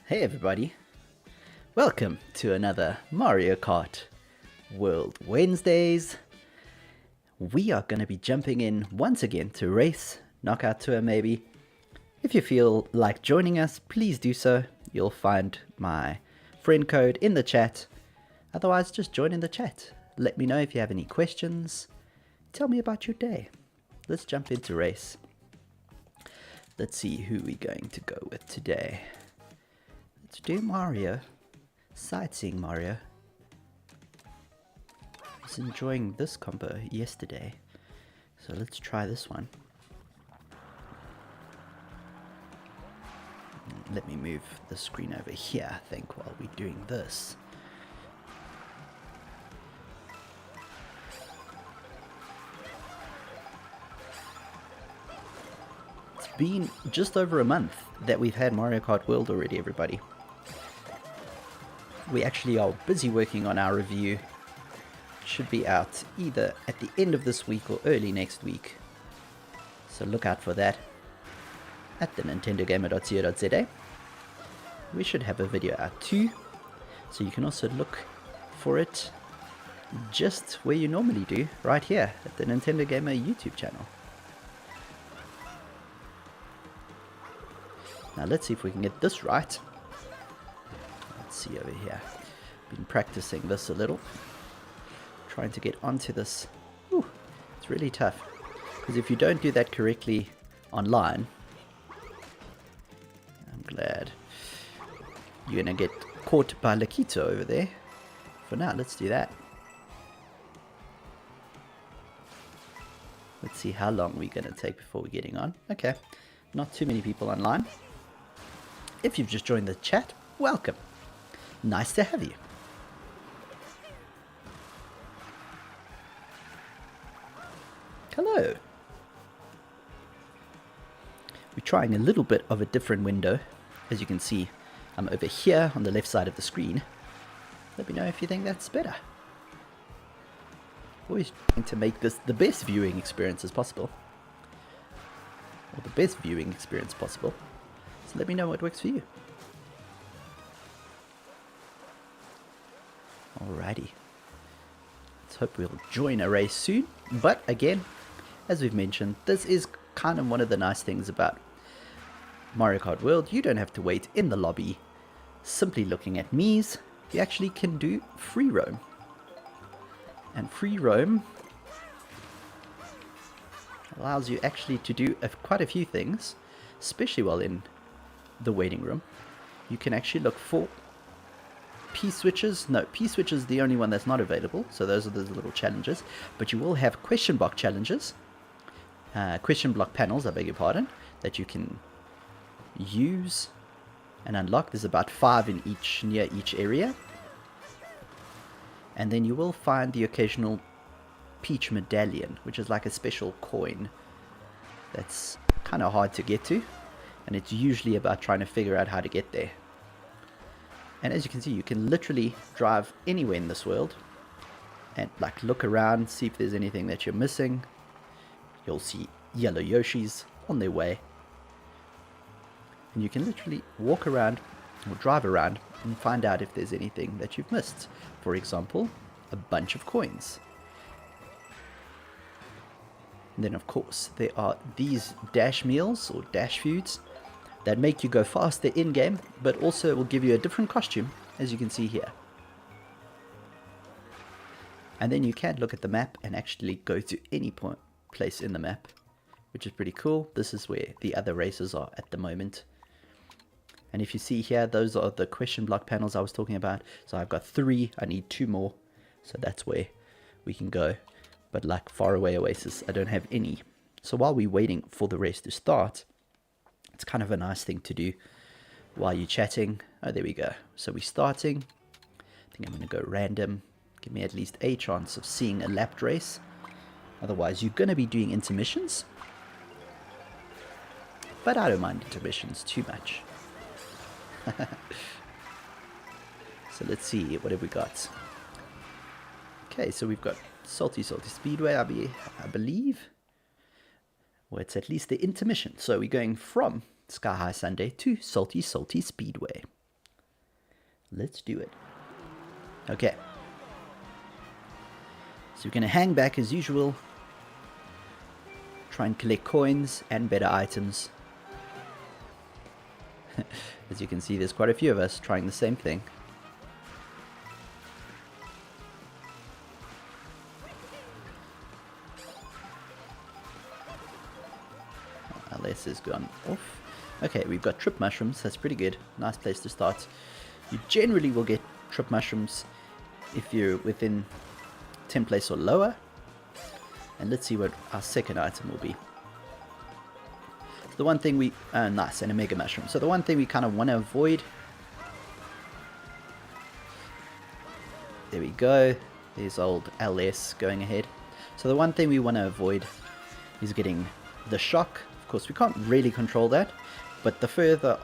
Hey everybody, welcome to another Mario Kart World Wednesdays. We are going to be jumping in once again to race, knockout tour maybe. If you feel like joining us, please do so. You'll find my friend code in the chat. Otherwise, just join in the chat. Let me know if you have any questions. Tell me about your day. Let's jump into race. Let's see who we're going to go with today. Let's do Mario. Sightseeing Mario. I was enjoying this combo yesterday, so let's try this one. Let me move the screen over here, I think, while we're doing this. It's been just over a month that we've had Mario Kart World already, everybody. We actually are busy working on our review. It should be out either at the end of this week or early next week. So look out for that at the nintendogamer.co.za. We should have a video out too, so you can also look for it just where you normally do, right here at the Nintendo Gamer YouTube channel. Now let's see if we can get this right. Let's see over here. Been practicing this a little, trying to get onto this. Ooh, it's really tough, because if you don't do that correctly online, I'm glad you're gonna get caught by Lakito over there. For now, let's do that. Let's see how long we're gonna take before we're getting on. Okay, not too many people online. If you've just joined the chat, welcome. Nice to have you. Hello. We're trying a little bit of a different window. As you can see, I'm over here on the left side of the screen. Let me know if you think that's better. Always trying to make this the best viewing experience as possible. Or the best viewing experience possible. So let me know what works for you. Alrighty. Let's hope we'll join a race soon. But again, as we've mentioned, this is kind of one of the nice things about Mario Kart World. You don't have to wait in the lobby simply looking at Mii's. You actually can do free roam. And free roam allows you actually to do quite a few things, especially while in the waiting room. You can actually look for P-switches. No, P-switch is the only one that's not available, so those are the little challenges. But you will have question block challenges, question block panels, I beg your pardon, that you can use and unlock. There's about 5 in near each area. And then you will find the occasional Peach medallion, which is like a special coin that's kind of hard to get to, and it's usually about trying to figure out how to get there. And as you can see, you can literally drive anywhere in this world and like look around, see if there's anything that you're missing. You'll see yellow Yoshis on their way. And you can literally walk around or drive around and find out if there's anything that you've missed. For example, a bunch of coins. And then of course there are these dash meals or dash foods that make you go faster in-game, but also will give you a different costume, as you can see here. And then you can look at the map and actually go to any place in the map, which is pretty cool. This is where the other races are at the moment. And if you see here, those are the question block panels I was talking about. So I've got 3, I need 2 more. So that's where we can go. But like Faraway Oasis, I don't have any. So while we're waiting for the race to start, it's kind of a nice thing to do while you're chatting. Oh, there we go. So we're starting. I think I'm going to go random. Give me at least a chance of seeing a lapped race. Otherwise, you're going to be doing intermissions. But I don't mind intermissions too much. So let's see, what have we got? Okay, so we've got Salty Speedway, I believe. Well, it's at least the intermission. So we're going from Sky High Sunday to Salty Speedway. Let's do it. Okay. So we're going to hang back as usual. Try and collect coins and better items. As you can see, there's quite a few of us trying the same thing. LS has gone off. Okay, we've got trip mushrooms. That's pretty good. Nice place to start. You generally will get trip mushrooms if you're within 10 place or lower. And let's see what our second item will be. The one thing we... nice, and a mega mushroom. So the one thing we kind of want to avoid... There we go. There's old LS going ahead. So the one thing we want to avoid is getting the shock. Of course, we can't really control that. But the further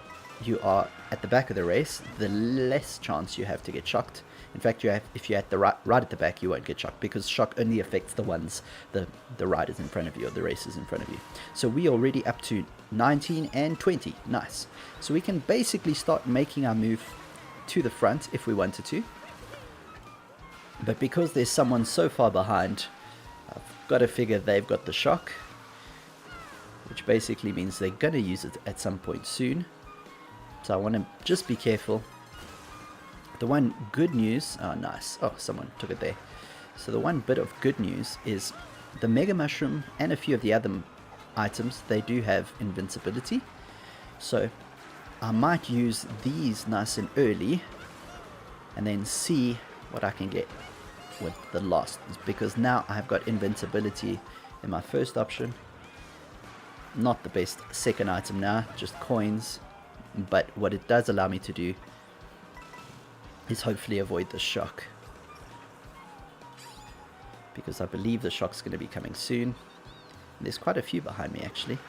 you are at the back of the race, the less chance you have to get shocked. In fact, if you're at the right at the back, you won't get shocked, because shock only affects the ones, the riders in front of you, or the racers in front of you. So we are already up to 19 and 20. Nice. So we can basically start making our move to the front if we wanted to. But because there's someone so far behind, I've got to figure they've got the shock, which basically means they're going to use it at some point soon. So I want to just be careful. The one good news... Oh, nice. Oh, someone took it there. So the one bit of good news is the Mega Mushroom and a few of the other items, they do have invincibility. So I might use these nice and early and then see what I can get with the last. Because now I've got invincibility in my first option. Not the best second item now, just coins. But what it does allow me to do is hopefully avoid the shock, because I believe the shock's going to be coming soon. And there's quite a few behind me actually.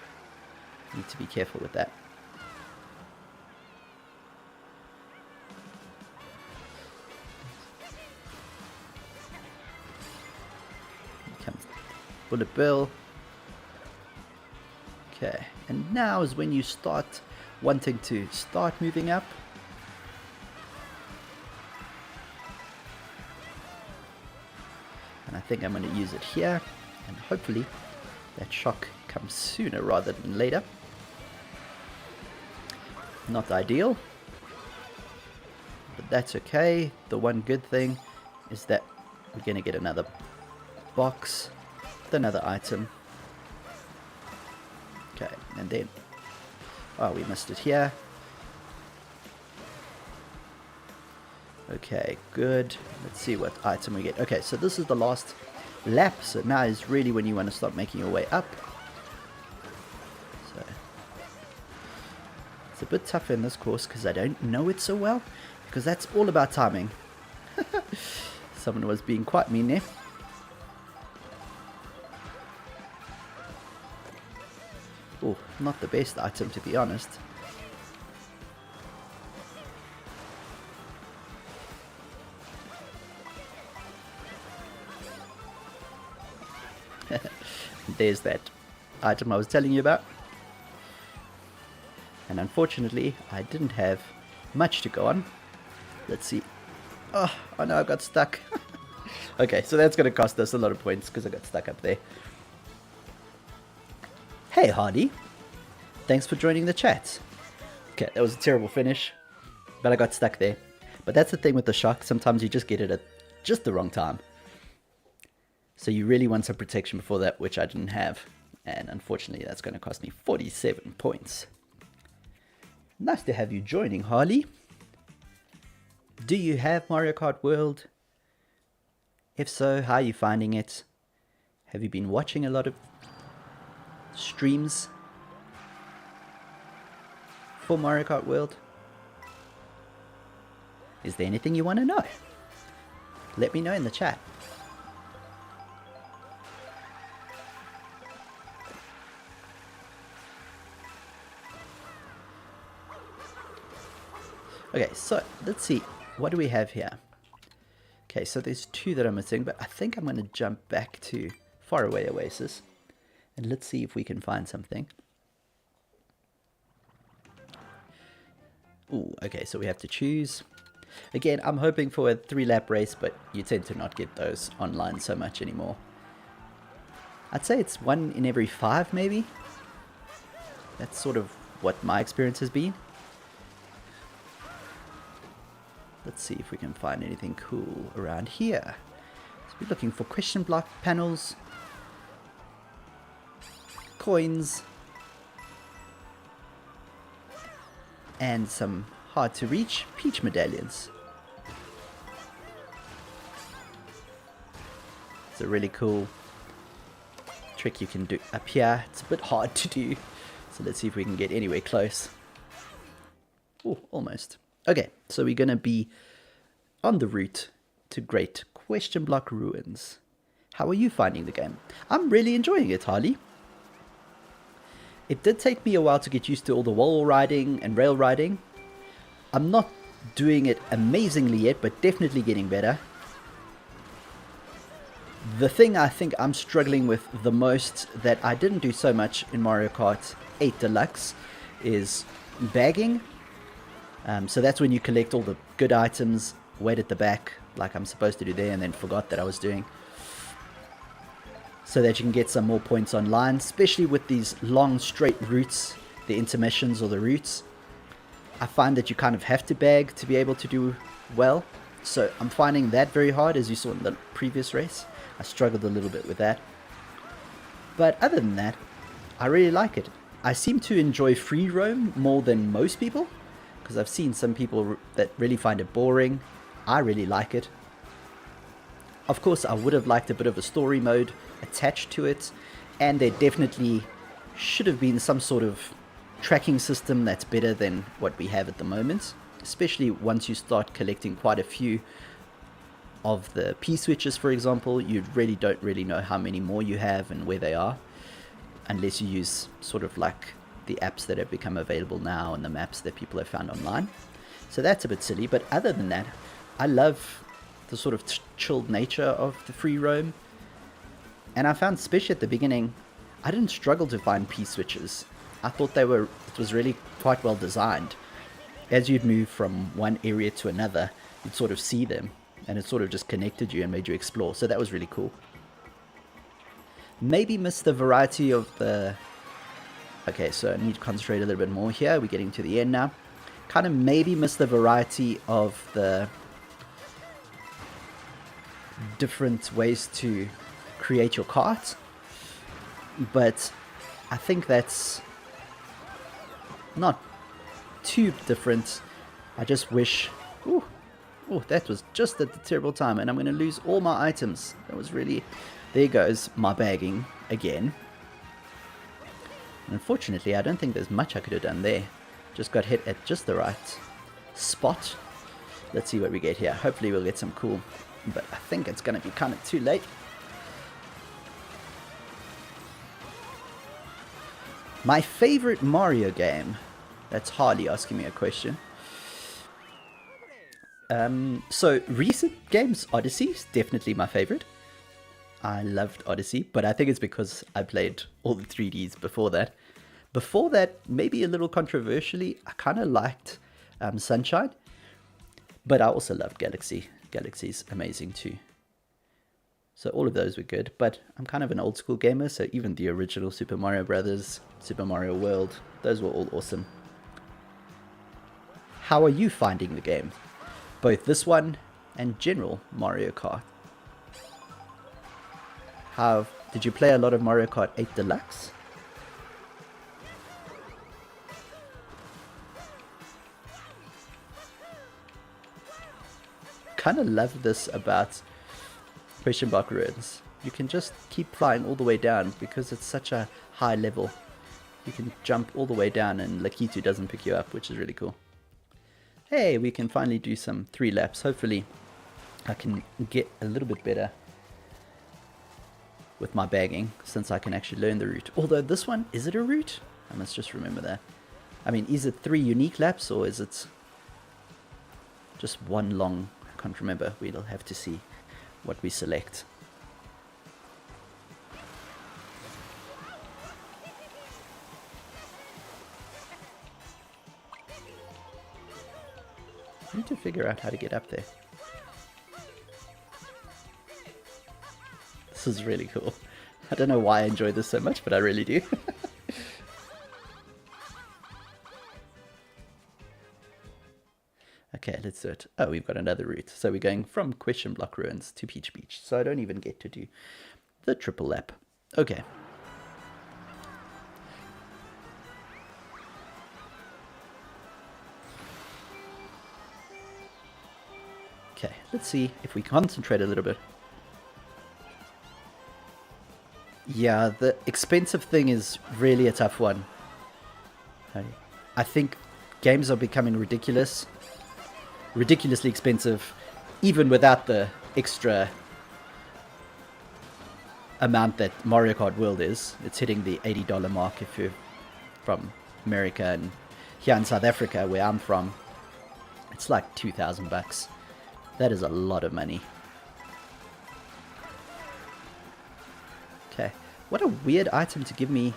Need to be careful with that. Here comes Bullet Bill. Okay, and now is when you start wanting to start moving up. And I think I'm going to use it here, and hopefully that shock comes sooner rather than later. Not ideal, but that's okay. The one good thing is that we're going to get another box with another item. Okay, and then, oh, we missed it here. Okay, good. Let's see what item we get. Okay, so this is the last lap. So now is really when you want to start making your way up. So it's a bit tougher in this course because I don't know it so well. Because that's all about timing. Someone was being quite mean there. Oh, not the best item to be honest. There's that item I was telling you about. And unfortunately, I didn't have much to go on. Let's see. Oh no, I got stuck. Okay, so that's going to cost us a lot of points because I got stuck up there. Hey, Hardy. Thanks for joining the chat. Okay, that was a terrible finish, but I got stuck there. But that's the thing with the shock. Sometimes you just get it at just the wrong time. So you really want some protection before that, which I didn't have. And unfortunately, that's going to cost me 47 points. Nice to have you joining, Harley. Do you have Mario Kart World? If so, how are you finding it? Have you been watching a lot of streams for Mario Kart World? Is there anything you want to know? Let me know in the chat. Okay, so let's see. What do we have here? Okay, so there's two that I'm missing, but I think I'm going to jump back to Faraway Oasis. And let's see if we can find something. Ooh, okay, so we have to choose. Again, I'm hoping for a 3-lap race, but you tend to not get those online so much anymore. I'd say it's 1 in every 5 maybe. That's sort of what my experience has been. Let's see if we can find anything cool around here. So we're looking for question block panels, coins, and some hard to reach peach medallions. It's a really cool trick you can do up here. It's a bit hard to do, so let's see if we can get anywhere close. Oh, almost. Okay, so we're going to be on the route to Great Question Block Ruins. How are you finding the game? I'm really enjoying it, Harley. It did take me a while to get used to all the wall riding and rail riding. I'm not doing it amazingly yet, but definitely getting better. The thing I think I'm struggling with the most that I didn't do so much in Mario Kart 8 Deluxe is bagging. So that's when you collect all the good items, wait at the back like I'm supposed to do there, and then forgot that I was doing, so that you can get some more points online, especially with these long straight routes, the intermissions or the routes. I find that you kind of have to bag to be able to do well, so I'm finding that very hard, as you saw in the previous race. I struggled a little bit with that, but other than that, I really like it. I seem to enjoy free roam more than most people, because I've seen some people that really find it boring. I really like it. Of course, I would have liked a bit of a story mode attached to it, and there definitely should have been some sort of tracking system that's better than what we have at the moment, especially once you start collecting quite a few of the P-switches, for example. You really don't know how many more you have and where they are, unless you use sort of like the apps that have become available now and the maps that people have found online. So that's a bit silly, but other than that, I love the sort of chilled nature of the free roam. And I found, especially at the beginning, I didn't struggle to find P-switches. I thought it was really quite well designed. As you'd move from one area to another, you'd sort of see them, and it sort of just connected you and made you explore. So that was really cool. Maybe miss the variety of the... Okay, so I need to concentrate a little bit more here. We're getting to the end now. Kind of maybe miss the variety of the different ways to create your cart. But I think that's not too different. I just wish... Ooh, that was just at the terrible time, and I'm going to lose all my items. That was really... There goes my bagging again. Unfortunately, I don't think there's much I could have done there. Just got hit at just the right spot. Let's see what we get here. Hopefully we'll get some cool, but I think it's going to be kind of too late. My favorite Mario game. That's Harley asking me a question. So recent games, Odyssey is definitely my favorite. I loved Odyssey, but I think it's because I played all the 3Ds before that. Before that, maybe a little controversially, I kind of liked Sunshine, but I also loved Galaxy. Galaxy's amazing too. So all of those were good, but I'm kind of an old school gamer, so even the original Super Mario Brothers, Super Mario World, those were all awesome. How are you finding the game? Both this one and general Mario Kart. Did you play a lot of Mario Kart 8 Deluxe? Kind of love this about Question Block Ruins. You can just keep flying all the way down because it's such a high level. You can jump all the way down and Lakitu doesn't pick you up, which is really cool. Hey, we can finally do some 3 laps. Hopefully I can get a little bit better with my bagging, since I can actually learn the route. Although this one, is it a route? I must just remember that. I mean, is it 3 unique laps, or is it just one long? I can't remember. We'll have to see what we select. I need to figure out how to get up there. This is really cool. I don't know why I enjoy this so much, but I really do. Okay, let's do it. Oh, we've got another route. So we're going from Question Block Ruins to Peach Beach. So I don't even get to do the triple lap. Okay. Okay, let's see if we concentrate a little bit. Yeah, the expensive thing is really a tough one. I think games are becoming ridiculously expensive, even without the extra amount that Mario Kart World is. It's hitting the $80 mark if you're from America, and here in South Africa, where I'm from, it's like $2,000. That is a lot of money. Okay, what a weird item to give me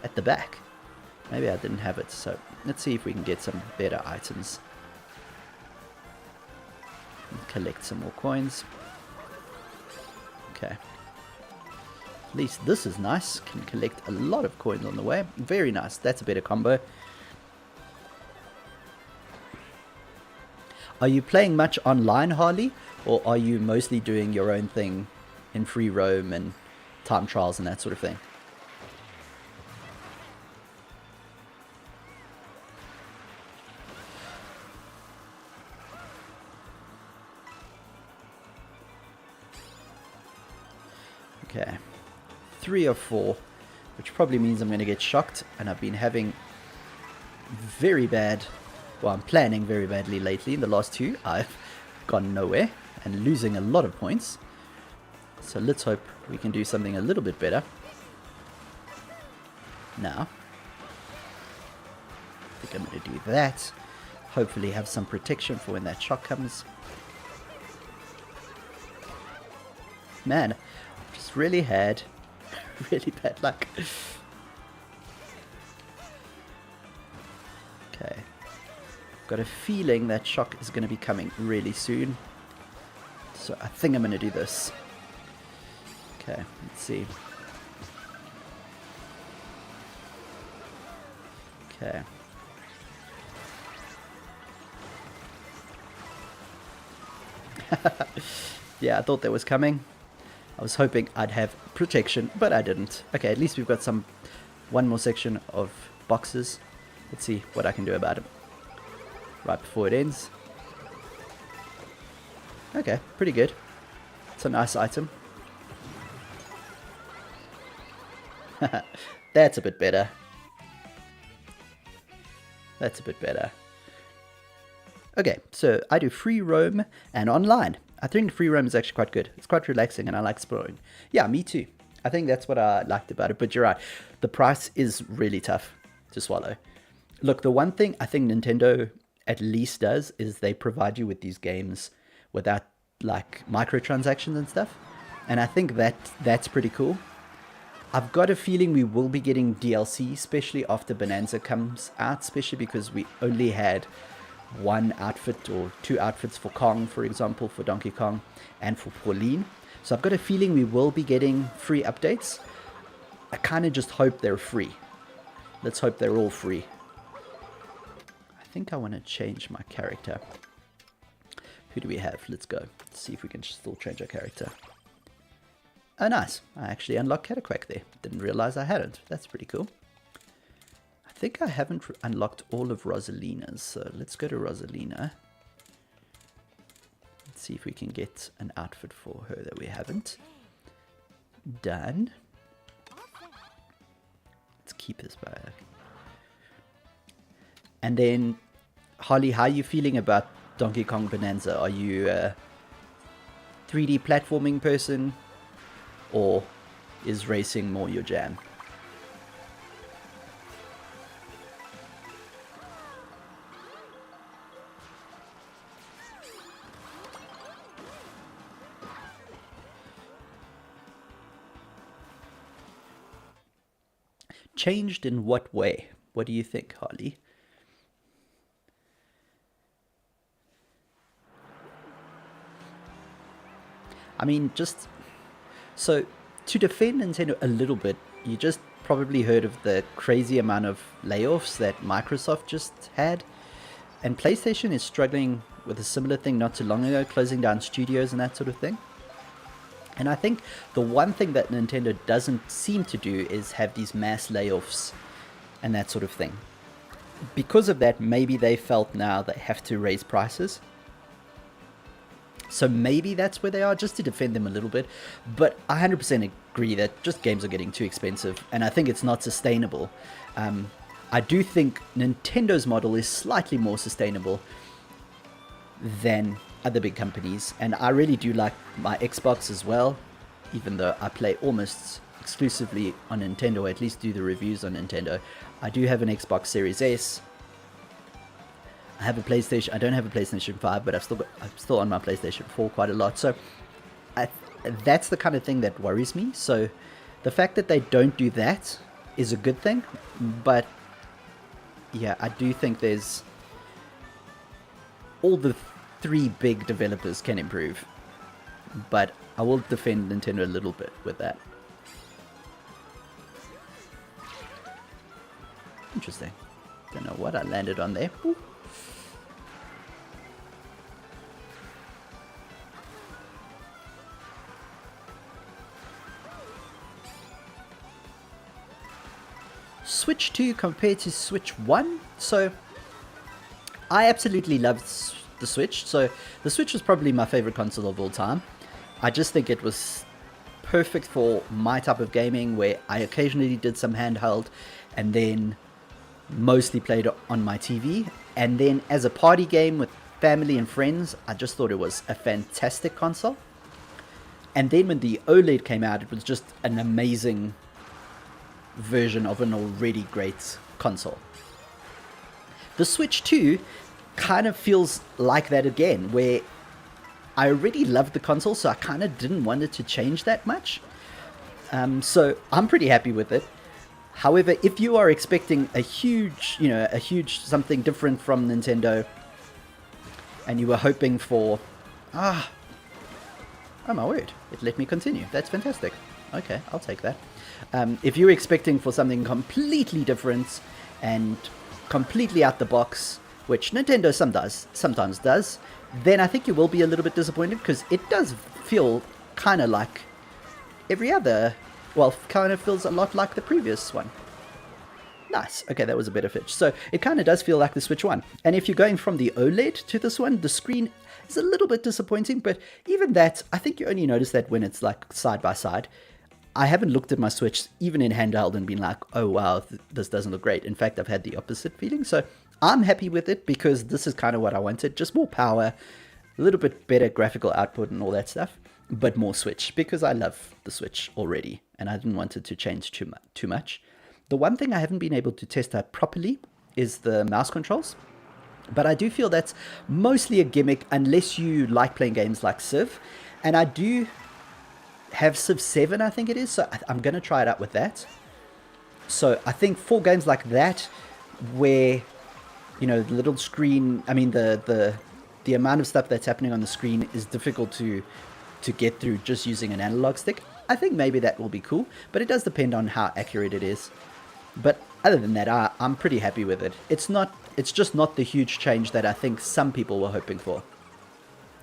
at the back. Maybe I didn't have it, so let's see if we can get some better items. And collect some more coins. Okay. At least this is nice. Can collect a lot of coins on the way. Very nice. That's a better combo. Are you playing much online, Harley? Or are you mostly doing your own thing in free roam and time trials and that sort of thing? Okay. 3 or 4, which probably means I'm going to get shocked, and I've been having very bad, well, I'm planning very badly lately. In the last 2, I've gone nowhere and losing a lot of points. So let's hope we can do something a little bit better. Now, I think I'm going to do that. Hopefully have some protection for when that shock comes. Man, I've just really had really bad luck. Okay. Got a feeling that shock is going to be coming really soon. So I think I'm going to do this. Okay, let's see. Okay. Yeah, I thought that was coming. I was hoping I'd have protection, but I didn't. Okay, at least we've got one more section of boxes. Let's see what I can do about it right before it ends. Okay, pretty good. It's a nice item. That's a bit better. That's a bit better. Okay, so I do free roam and online. I think free roam is actually quite good. It's quite relaxing and I like exploring. Yeah, me too. I think that's what I liked about it. But you're right. The price is really tough to swallow. Look, the one thing I think Nintendo at least does is they provide you with these games without like microtransactions and stuff. And I think that's pretty cool. I've got a feeling we will be getting DLC, especially after Bonanza comes out, especially because we only had one outfit or 2 outfits for Kong, for example, for Donkey Kong, and for Pauline. So I've got a feeling we will be getting free updates. I kind of just hope they're free. Let's hope they're all free. I think I want to change my character. Who do we have? Let's go. Let's see if we can still change our character. Oh, nice. I actually unlocked Cataquack there. Didn't realize I hadn't. That's pretty cool. I think I haven't unlocked all of Rosalina's, so let's go to Rosalina. Let's see if we can get an outfit for her that we haven't. Done. Let's keep this back. And then, Harley, how are you feeling about Donkey Kong Bonanza? Are you a 3D platforming person, or is racing more your jam? Changed in what way? What do you think, Harley? I mean, just so to defend Nintendo a little bit, you just probably heard of the crazy amount of layoffs that Microsoft just had, and PlayStation is struggling with a similar thing not too long ago, closing down studios and that sort of thing. And I think the one thing that Nintendo doesn't seem to do is have these mass layoffs and that sort of thing. Because of that, maybe they felt now they have to raise prices. So maybe that's where they are, just to defend them a little bit. But I 100% agree that just games are getting too expensive, and I think it's not sustainable. I do think Nintendo's model is slightly more sustainable than other big companies, and I really do like my Xbox as well, even though I play almost exclusively on Nintendo, or at least do the reviews on Nintendo. I do have an Xbox Series S. I have a PlayStation. I don't have a PlayStation 5, but I'm still on my PlayStation 4 quite a lot. So that's the kind of thing that worries me. So the fact that they don't do that is a good thing. But yeah, I do think there's all the three big developers can improve. But I will defend Nintendo a little bit with that. Interesting. Don't know what I landed on there. Ooh. Switch 2 compared to Switch 1. So I absolutely loved the Switch. So the Switch was probably my favorite console of all time. I just think it was perfect for my type of gaming, where I occasionally did some handheld and then mostly played on my TV. And then as a party game with family and friends, I just thought it was a fantastic console. And then when the OLED came out, it was just an amazing version of an already great console. The Switch 2 kind of feels like that again, where I already loved the console, so I kind of didn't want it to change that much. So I'm pretty happy with it. However, if you are expecting a huge something different from Nintendo, and you were hoping for, oh my word, it let me continue. That's fantastic. Okay, I'll take that. If you're expecting for something completely different and completely out the box, which Nintendo sometimes does, then I think you will be a little bit disappointed, because it does feel kind of like every other, well, kind of feels a lot like the previous one. Nice. Okay, that was a better pitch. So it kind of does feel like the Switch 1. And if you're going from the OLED to this one, the screen is a little bit disappointing, but even that, I think you only notice that when it's like side by side. I haven't looked at my Switch, even in handheld, and been like, oh wow, this doesn't look great. In fact, I've had the opposite feeling. So I'm happy with it, because this is kind of what I wanted. Just more power, a little bit better graphical output and all that stuff, but more Switch, because I love the Switch already, and I didn't want it to change too much. The one thing I haven't been able to test out properly is the mouse controls. But I do feel that's mostly a gimmick, unless you like playing games like Civ. And I do have Civ 7, I think it is, so I'm going to try it out with that. So I think for games like that, where, the little screen, I mean, the amount of stuff that's happening on the screen is difficult to get through just using an analog stick, I think maybe that will be cool, but it does depend on how accurate it is. But other than that, I'm pretty happy with it. It's just not the huge change that I think some people were hoping for.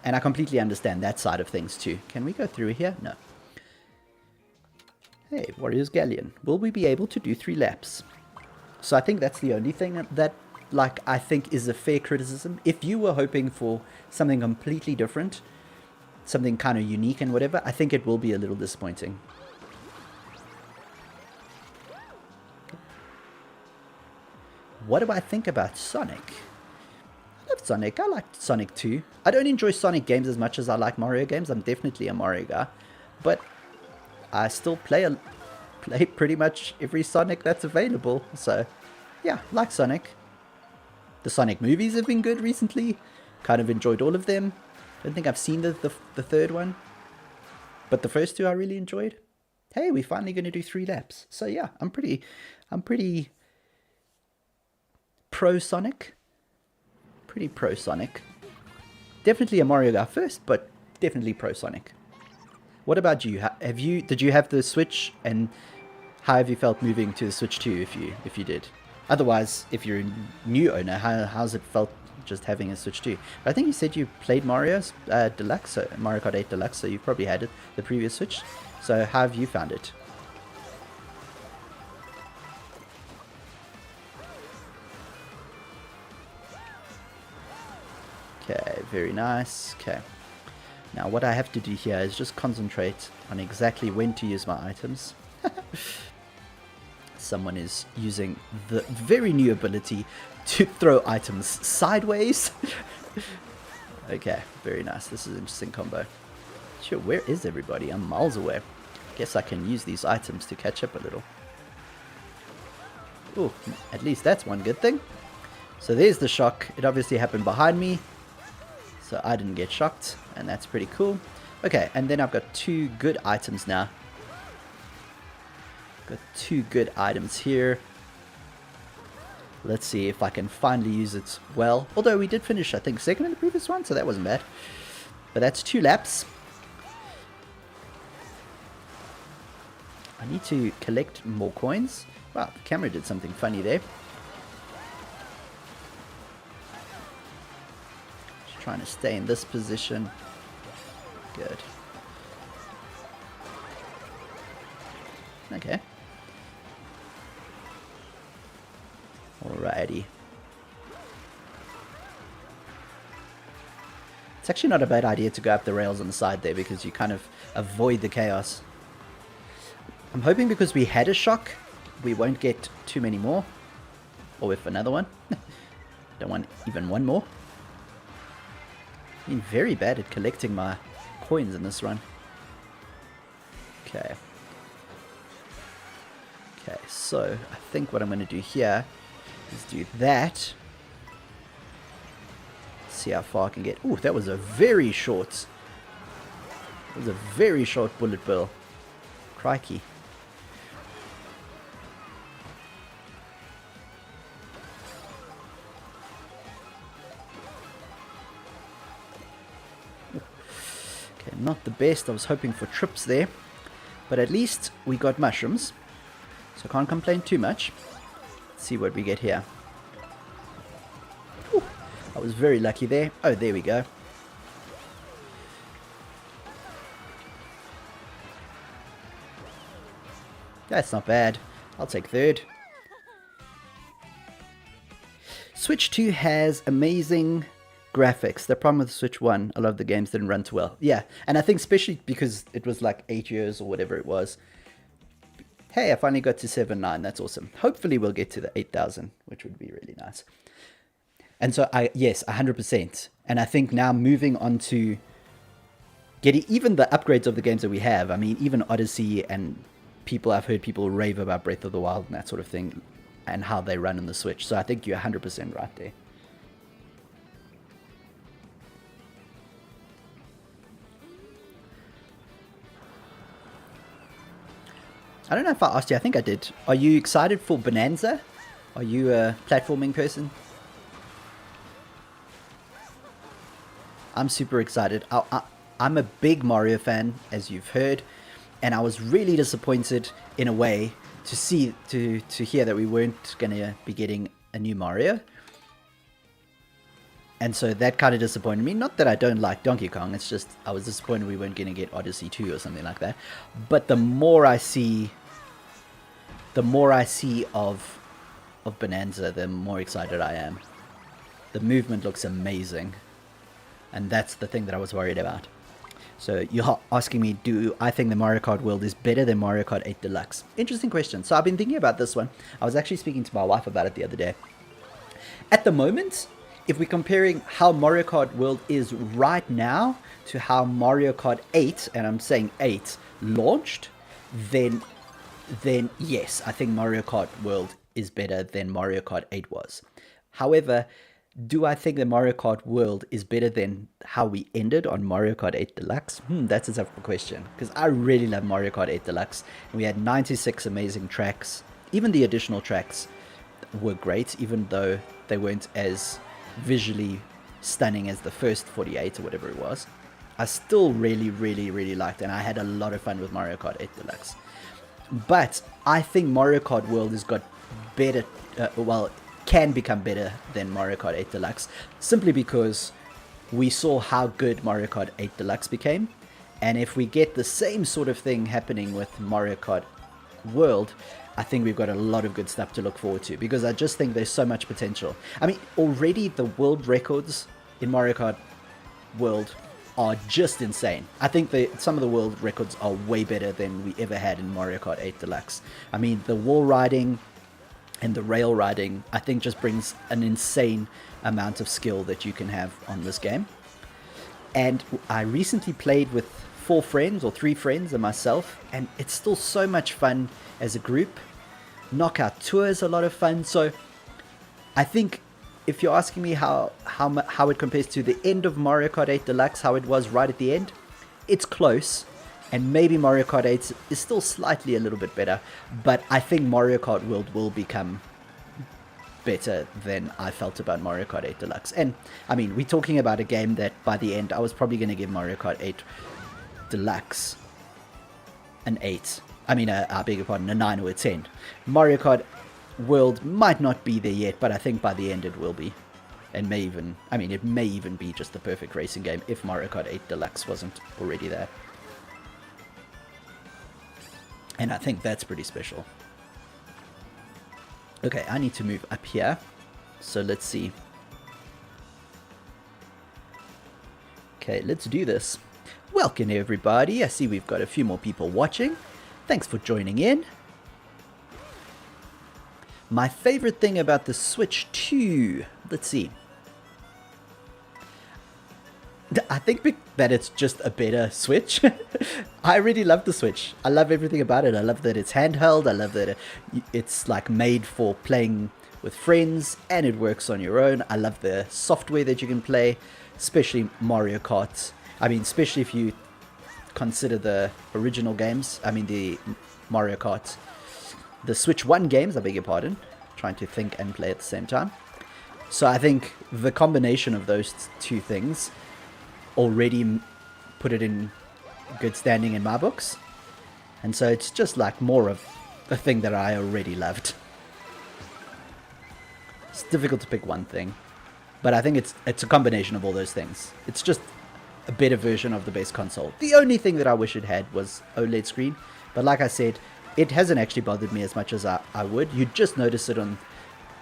And I completely understand that side of things too. Can we go through here? No. Hey, Warriors Galleon. Will we be able to do 3 laps? So I think that's the only thing that, I think is a fair criticism. If you were hoping for something completely different, something kind of unique and whatever, I think it will be a little disappointing. What do I think about Sonic? I love Sonic. I liked Sonic 2. I don't enjoy Sonic games as much as I like Mario games. I'm definitely a Mario guy. But I still play pretty much every Sonic that's available. So, yeah, like Sonic. The Sonic movies have been good recently. Kind of enjoyed all of them. Don't think I've seen the third one. But the first 2 I really enjoyed. Hey, we're finally going to do 3 laps. So, yeah, I'm pretty pro Sonic. Pretty pro Sonic. Definitely a Mario guy first, but definitely pro Sonic. What about you? Did you have the Switch, and how have you felt moving to the Switch 2 if you did? Otherwise, if you're a new owner, how's it felt just having a Switch 2? I think you said you played Mario's Deluxe, so Mario Kart 8 Deluxe, so you probably had it the previous Switch. So how have you found it? Okay, very nice. Okay. Now what I have to do here is just concentrate on exactly when to use my items. Someone is using the very new ability to throw items sideways. Okay, very nice. This is an interesting combo. Sure, where is everybody? I'm miles away. Guess I can use these items to catch up a little. Ooh, at least that's one good thing. So there's the shock. It obviously happened behind me, so I didn't get shocked, and that's pretty cool. Okay, and then I've got 2 good items now. Got 2 good items here. Let's see if I can finally use it well. Although we did finish, I think, second in the previous one, so that wasn't bad. But that's 2 laps. I need to collect more coins. Wow, the camera did something funny there. Just trying to stay in this position. Good. Okay. Alrighty. It's actually not a bad idea to go up the rails on the side there because you kind of avoid the chaos. I'm hoping because we had a shock, we won't get too many more. Or if another one. Don't want even one more. Been very bad at collecting my coins in this run. Okay. Okay, so I think what I'm going to do here is do that. See how far I can get. Ooh, that was a very short. That was a very short bullet bill. Crikey. Okay, not the best. I was hoping for trips there, but at least we got mushrooms, so I can't complain too much. Let's see what we get here. Whew, I was very lucky there. Oh, there we go. That's not bad. I'll take third. Switch 2 has amazing graphics. The problem with Switch 1, a lot of the games didn't run too well. Yeah, and I think especially because it was like 8 years or whatever it was. Hey, I finally got to 7.9. That's awesome. Hopefully we'll get to the 8,000, which would be really nice. And so, yes, 100%. And I think now moving on to getting even the upgrades of the games that we have. I mean, even Odyssey, and I've heard people rave about Breath of the Wild and that sort of thing, and how they run on the Switch. So I think you're 100% right there. I don't know if I asked you. I think I did. Are you excited for Bonanza? Are you a platforming person? I'm super excited. I'm a big Mario fan, as you've heard, and I was really disappointed in a way to hear that we weren't going to be getting a new Mario. And so that kind of disappointed me. Not that I don't like Donkey Kong, it's just I was disappointed we weren't going to get Odyssey 2 or something like that. But the more I see of Bonanza, the more excited I am. The movement looks amazing. And that's the thing that I was worried about. So you're asking me, do I think the Mario Kart World is better than Mario Kart 8 Deluxe? Interesting question. So I've been thinking about this one. I was actually speaking to my wife about it the other day. At the moment, if we're comparing how Mario Kart World is right now to how Mario Kart 8, and I'm saying 8, launched, then yes, I think Mario Kart World is better than Mario Kart 8 was. However, do I think that Mario Kart World is better than how we ended on Mario Kart 8 Deluxe? That's a tough question, because I really love Mario Kart 8 Deluxe. And we had 96 amazing tracks. Even the additional tracks were great, even though they weren't as visually stunning as the first 48 or whatever it was. I still really liked, and I had a lot of fun with Mario Kart 8 Deluxe. But I think Mario Kart World has got better, well, can become better than Mario Kart 8 Deluxe, simply because we saw how good Mario Kart 8 Deluxe became. And if we get the same sort of thing happening with Mario Kart World, I think we've got a lot of good stuff to look forward to, because I just think there's so much potential. I mean, already the world records in Mario Kart World are just insane. I think some of the world records are way better than we ever had in Mario Kart 8 Deluxe. I mean, the wall riding and the rail riding, I think, just brings an insane amount of skill that you can have on this game. And I recently played with 4 friends or 3 friends and myself, and it's still so much fun as a group. Knockout Tour is a lot of fun. So I think if you're asking me how it compares to the end of Mario Kart 8 Deluxe, how it was right at the end, it's close. And maybe Mario Kart 8 is still slightly a little bit better, but I think Mario Kart World will become better than I felt about Mario Kart 8 Deluxe. And I mean, we're talking about a game that by the end I was probably going to give Mario Kart 8 Deluxe an 8. I mean, I beg your pardon, a 9 or a 10. Mario Kart World might not be there yet, but I think by the end it will be. And may even, I mean, it may even be just the perfect racing game if Mario Kart 8 Deluxe wasn't already there. And I think that's pretty special. Okay, I need to move up here. So let's see. Okay, let's do this. Welcome everybody. I see we've got a few more people watching. Thanks for joining in. My favorite thing about the Switch 2. Let's see. I think that it's just a better Switch. I really love the Switch. I love everything about it. I love that it's handheld. I love that it's like made for playing with friends and it works on your own. I love the software that you can play, especially Mario Kart. I mean, especially if you consider the original games. I mean, the Mario Kart, the Switch 1 games, I beg your pardon. Trying to think and play at the same time. So I think the combination of those 2 things already put it in good standing in my books. And so it's just like more of a thing that I already loved. It's difficult to pick one thing, but I think it's a combination of all those things. It's just a better version of the base console. The only thing that I wish it had was OLED screen, but like I said, it hasn't actually bothered me as much as I would. You'd just notice it on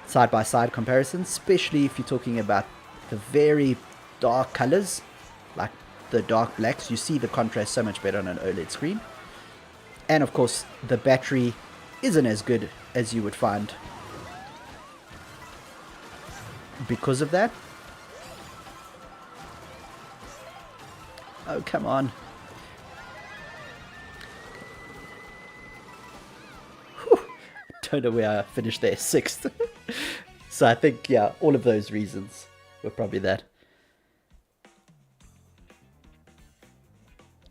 side-by-side comparisons, especially if you're talking about the very dark colors, like the dark blacks. You see the contrast so much better on an OLED screen. And of course, the battery isn't as good as you would find because of that. Oh, come on. Whew. Don't know where I finished there, 6th. So I think, yeah, all of those reasons were probably that.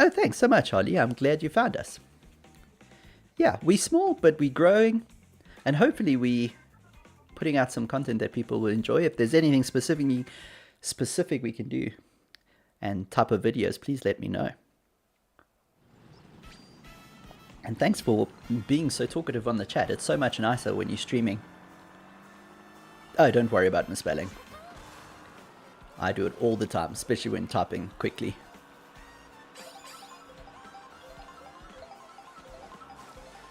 Oh, thanks so much, Holly. I'm glad you found us. Yeah, we're small, but we're growing. And hopefully we putting out some content that people will enjoy. If there's anything specific we can do and type of videos, please let me know. And thanks for being so talkative on the chat. It's so much nicer when you're streaming. Oh, don't worry about misspelling. I do it all the time, especially when typing quickly.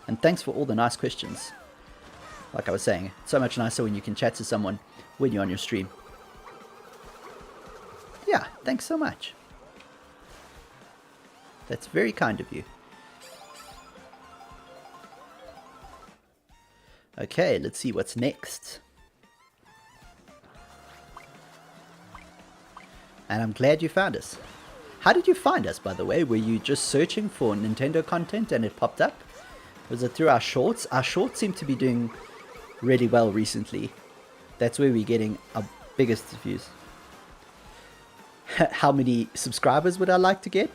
And thanks for all the nice questions. Like I was saying, it's so much nicer when you can chat to someone when you're on your stream. Yeah, thanks so much. That's very kind of you. Okay, let's see what's next. And I'm glad you found us. How did you find us, by the way? Were you just searching for Nintendo content and it popped up? Was it through our shorts? Our shorts seem to be doing really well recently. That's where we're getting our biggest views. How many subscribers would I like to get?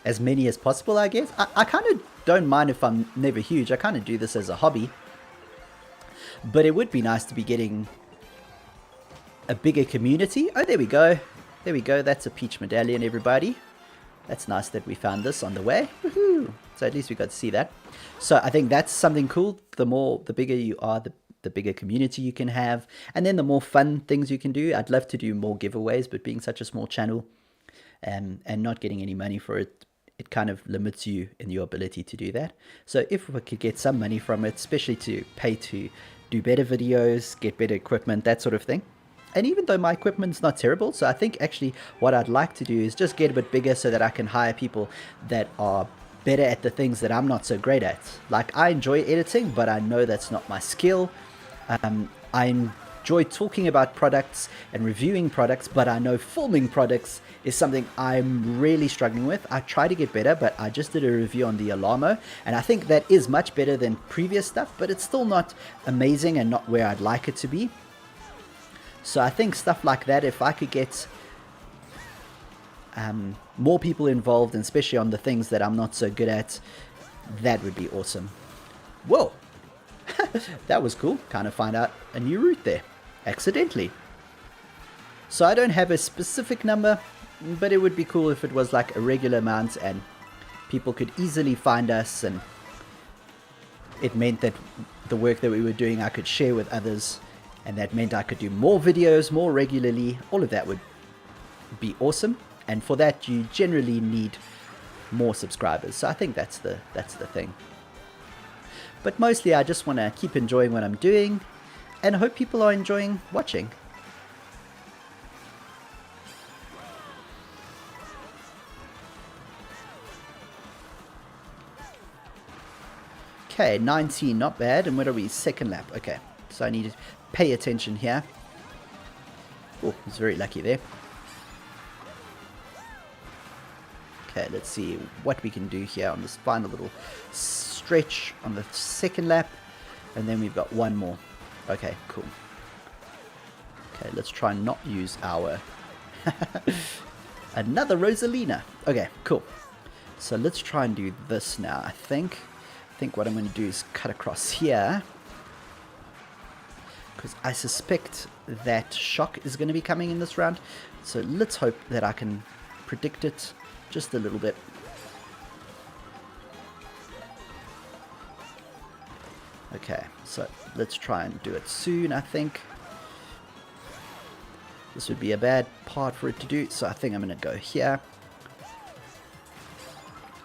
As many as possible, I guess. I kind of don't mind if I'm never huge. I kind of do this as a hobby. But it would be nice to be getting a bigger community. Oh, there we go. There we go. That's a peach medallion, everybody. That's nice that we found this on the way. Woohoo! So at least we got to see that. So I think that's something cool. The bigger you are, the bigger community you can have, and then the more fun things you can do. I'd love to do more giveaways, but being such a small channel, and not getting any money for it, it kind of limits you in your ability to do that. So if we could get some money from it, especially to pay to do better videos, get better equipment, that sort of thing. And even though my equipment's not terrible, so I think actually what I'd like to do is just get a bit bigger so that I can hire people that are better at the things that I'm not so great at. Like, I enjoy editing, but I know that's not my skill. I enjoy talking about products and reviewing products, but I know filming products is something I'm really struggling with. I try to get better, but I just did a review on the Alamo, and I think that is much better than previous stuff, but it's still not amazing and not where I'd like it to be. So I think stuff like that, if I could get more people involved, and especially on the things that I'm not so good at, that would be awesome. Whoa! That was cool. Kind of find out a new route there, accidentally. So I don't have a specific number, but it would be cool if it was like a regular amount and people could easily find us, and it meant that the work that we were doing I could share with others, and that meant I could do more videos more regularly. All of that would be awesome, and for that you generally need more subscribers. So I think that's the thing. But mostly I just want to keep enjoying what I'm doing, and I hope people are enjoying watching. Okay, 19, not bad. And what are we? Second lap. Okay, so I need to pay attention here. Oh, I was very lucky there. Okay, let's see what we can do here on this final little stretch on the second lap. And then we've got one more. Okay, cool. Okay, let's try and not use our... another Rosalina. Okay, cool. So let's try and do this now, I think. I think what I'm going to do is cut across here, because I suspect that shock is going to be coming in this round. So let's hope that I can predict it just a little bit. Okay, so let's try and do it soon, I think. This would be a bad part for it to do, so I think I'm going to go here.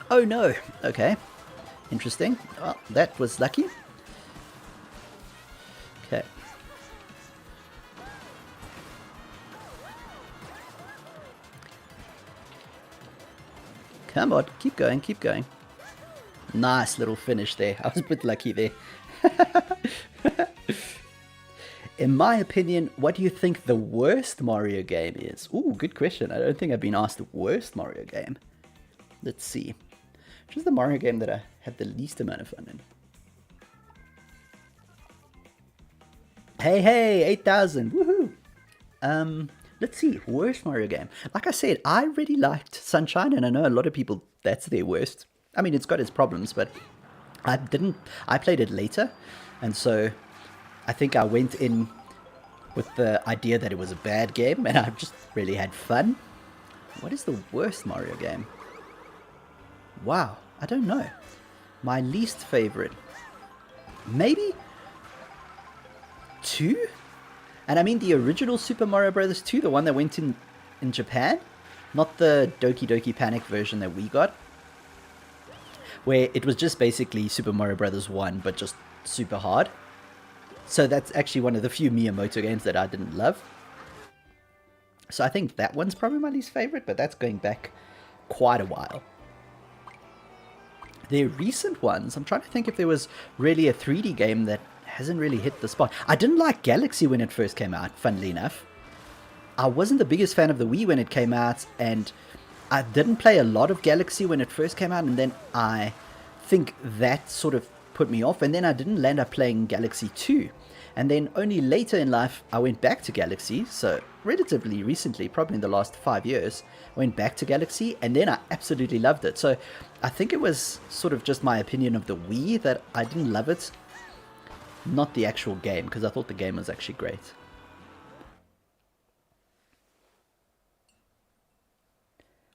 Oh no! Okay. Interesting. Well, that was lucky. Okay. Come on, keep going, keep going. Nice little finish there. I was a bit lucky there. In my opinion, what do you think the worst Mario game is? Ooh, good question. I don't think I've been asked the worst Mario game. Let's see. Which is the Mario game that I had the least amount of fun in? Hey, 8,000. Woohoo! Let's see. Worst Mario game. Like I said, I really liked Sunshine, and I know a lot of people, that's their worst. I mean, it's got its problems, but I played it later, and so I think I went in with the idea that it was a bad game, and I just really had fun. What is the worst Mario game? Wow, I don't know. My least favorite. Maybe 2? And I mean the original Super Mario Bros. 2, the one that went in Japan. Not the Doki Doki Panic version that we got, where it was just basically Super Mario Bros. 1, but just super hard. So that's actually one of the few Miyamoto games that I didn't love. So I think that one's probably my least favorite, but that's going back quite a while. The recent ones, I'm trying to think if there was really a 3D game that hasn't really hit the spot. I didn't like Galaxy when it first came out, funnily enough. I wasn't the biggest fan of the Wii when it came out, and I didn't play a lot of Galaxy when it first came out, and then I think that sort of put me off, and then I didn't land up playing Galaxy 2. And then only later in life, I went back to Galaxy, so relatively recently, probably in the last 5 years, I went back to Galaxy, and then I absolutely loved it. So I think it was sort of just my opinion of the Wii that I didn't love it, not the actual game, because I thought the game was actually great.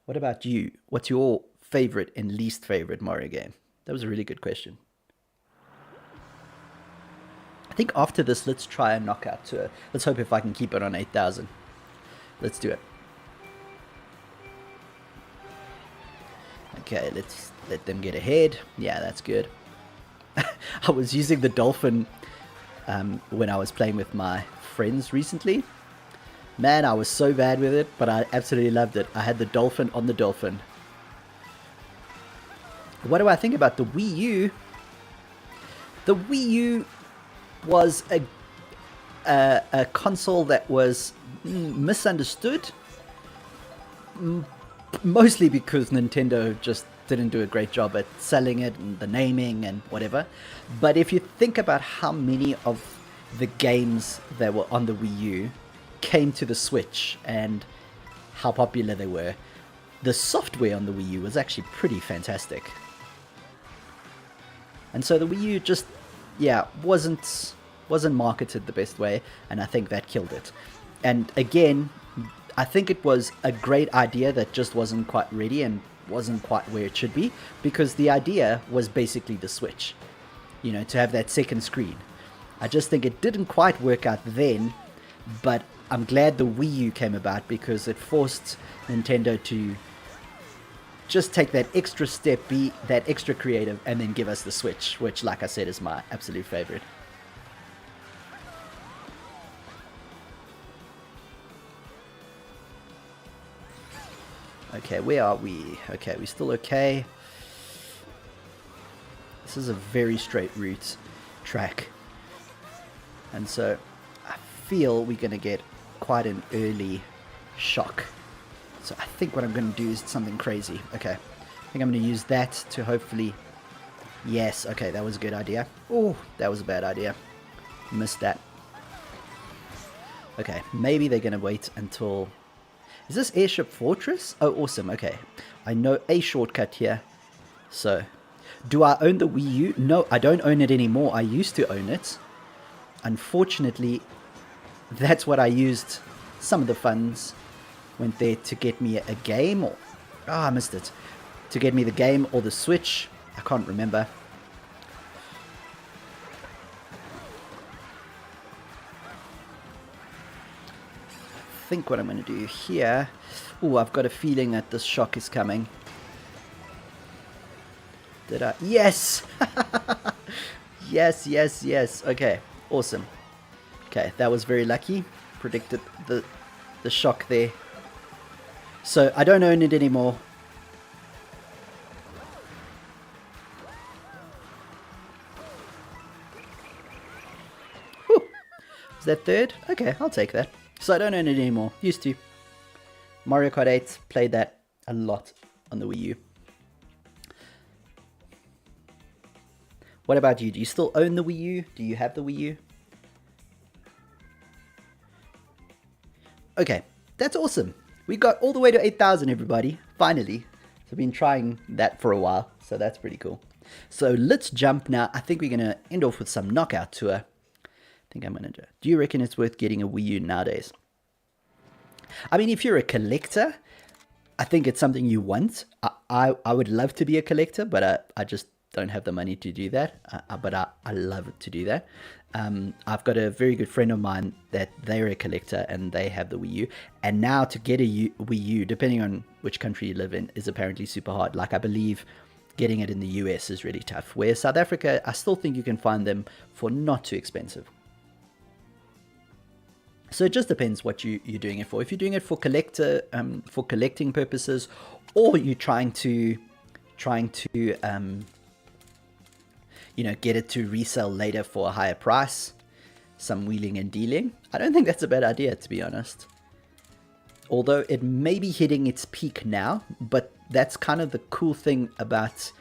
What about you? What's your favorite and least favorite Mario game? That was a really good question. I think after this, let's try a knockout tour. Let's hope if I can keep it on 8,000. Let's do it. Okay, let's let them get ahead. Yeah, that's good. I was using the dolphin when I was playing with my friends recently. Man, I was so bad with it, but I absolutely loved it. I had the dolphin on the dolphin. What do I think about the Wii U? The Wii U was a console that was misunderstood, mostly because Nintendo just didn't do a great job at selling it and the naming and whatever. But if you think about how many of the games that were on the Wii U came to the Switch and how popular they were, the software on the Wii U was actually pretty fantastic. And so the Wii U just, yeah, wasn't marketed the best way, and I think that killed it. And again, I think it was a great idea that just wasn't quite ready and wasn't quite where it should be, because the idea was basically the Switch, you know, to have that second screen. I just think it didn't quite work out then, but I'm glad the Wii U came about because it forced Nintendo to just take that extra step, be that extra creative, and then give us the Switch, which, like I said, is my absolute favorite. Okay, where are we? Okay, we're still okay. This is a very straight route track. And so I feel we're going to get quite an early shock. So I think what I'm going to do is something crazy. Okay, I think I'm going to use that to hopefully... Yes, okay, that was a good idea. Oh, that was a bad idea. Missed that. Okay, maybe they're going to wait until... Is this Airship Fortress? Oh, awesome. Okay. I know a shortcut here. So, do I own the Wii U? No, I don't own it anymore. I used to own it. Unfortunately, that's what I used. Some of the funds went there to get me a game. Or, I missed it. To get me the game or the Switch. I can't remember. I think what I'm going to do here... Oh, I've got a feeling that this shock is coming. Did I? Yes! Yes, yes, yes. Okay, awesome. Okay, that was very lucky. Predicted the shock there. So, I don't own it anymore. Whew. Is that third? Okay, I'll take that. So I don't own it anymore. Used to. Mario Kart 8, played that a lot on the Wii U. What about you? Do you still own the Wii U? Do you have the Wii U? Okay, that's awesome. We got all the way to 8,000, everybody. Finally. So I've been trying that for a while, so that's pretty cool. So let's jump now. I think we're going to end off with some knockout tour. I think I'm going to do. Do you reckon it's worth getting a Wii U nowadays? I mean, if you're a collector, I think it's something you want. I would love to be a collector, but I just don't have the money to do that. But I love to do that. I've got a very good friend of mine that they're a collector and they have the Wii U. And now to get a Wii U, depending on which country you live in, is apparently super hard. Like, I believe getting it in the US is really tough. Where South Africa, I still think you can find them for not too expensive. So it just depends what you're doing it for. If you're doing it for collecting purposes, or you're trying to you know, get it to resell later for a higher price, some wheeling and dealing, I don't think that's a bad idea, to be honest. Although it may be hitting its peak now, but that's kind of the cool thing about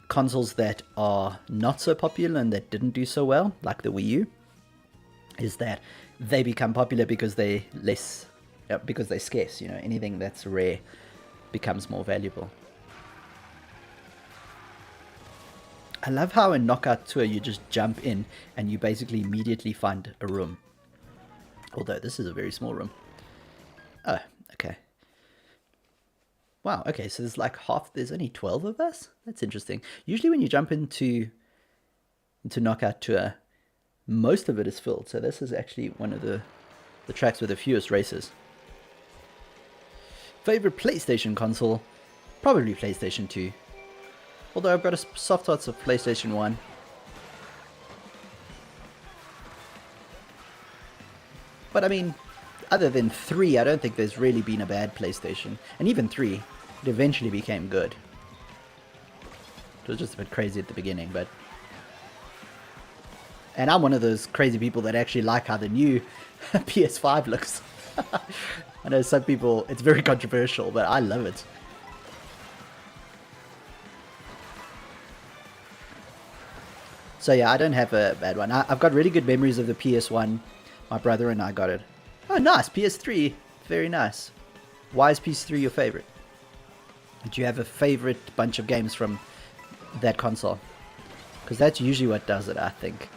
consoles that are not so popular and that didn't do so well, like the Wii U, is that they become popular because they're scarce. You know, anything that's rare becomes more valuable. I love how in Knockout Tour you just jump in and you basically immediately find a room. Although this is a very small room. Oh, okay. Wow, okay, so there's like there's only 12 of us? That's interesting. Usually when you jump into Knockout Tour, most of it is filled. So this is actually one of the tracks with the fewest races. Favorite PlayStation console? Probably PlayStation 2. Although I've got a soft spots of PlayStation 1. But I mean, other than 3, I don't think there's really been a bad PlayStation. And even 3, it eventually became good. It was just a bit crazy at the beginning, but... And I'm one of those crazy people that actually like how the new PS5 looks. I know some people, it's very controversial, but I love it. So yeah, I don't have a bad one. I've got really good memories of the PS1. My brother and I got it. Oh, nice. PS3. Very nice. Why is PS3 your favorite? Do you have a favorite bunch of games from that console? Because that's usually what does it, I think.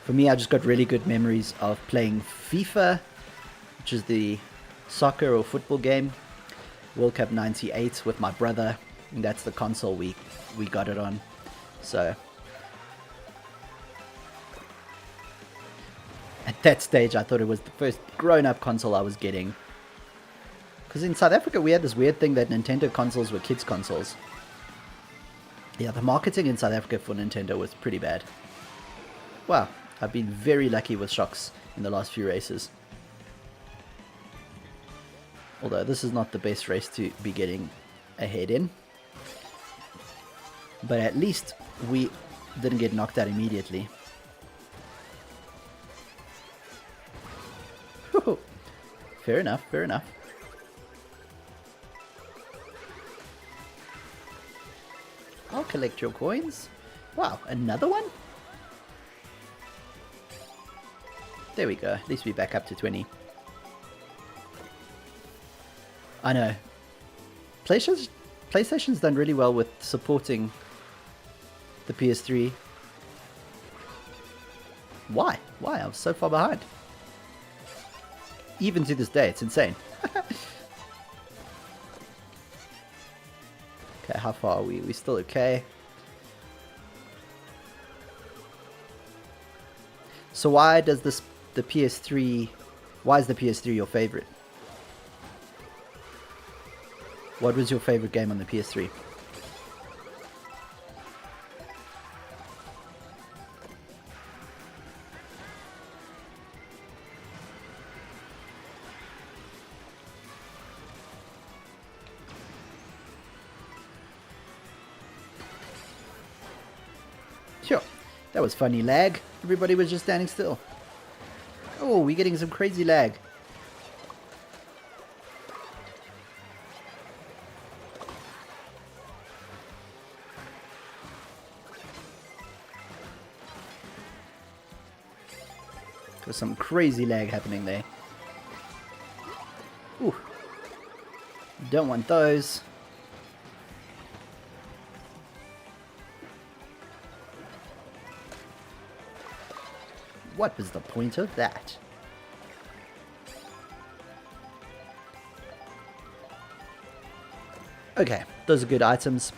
For me, I just got really good memories of playing FIFA, which is the soccer or football game. World Cup 98 with my brother. And that's the console we got it on. So... At that stage, I thought it was the first grown-up console I was getting. Because in South Africa, we had this weird thing that Nintendo consoles were kids' consoles. Yeah, the marketing in South Africa for Nintendo was pretty bad. Wow, I've been very lucky with shocks in the last few races. Although this is not the best race to be getting ahead in. But at least we didn't get knocked out immediately. Fair enough, fair enough. I'll collect your coins. Wow, another one? There we go. At least we're back up to 20. I know. PlayStation's done really well with supporting the PS3. Why? Why? I was so far behind. Even to this day, it's insane. Okay, how far are we? We're still okay. So why does the PS3... Why is the PS3 your favorite? What was your favorite game on the PS3? Sure, that was funny lag. Everybody was just standing still. Oh, we're getting some crazy lag. There's some crazy lag happening there. Ooh. Don't want those. What was the point of that? Okay, those are good items.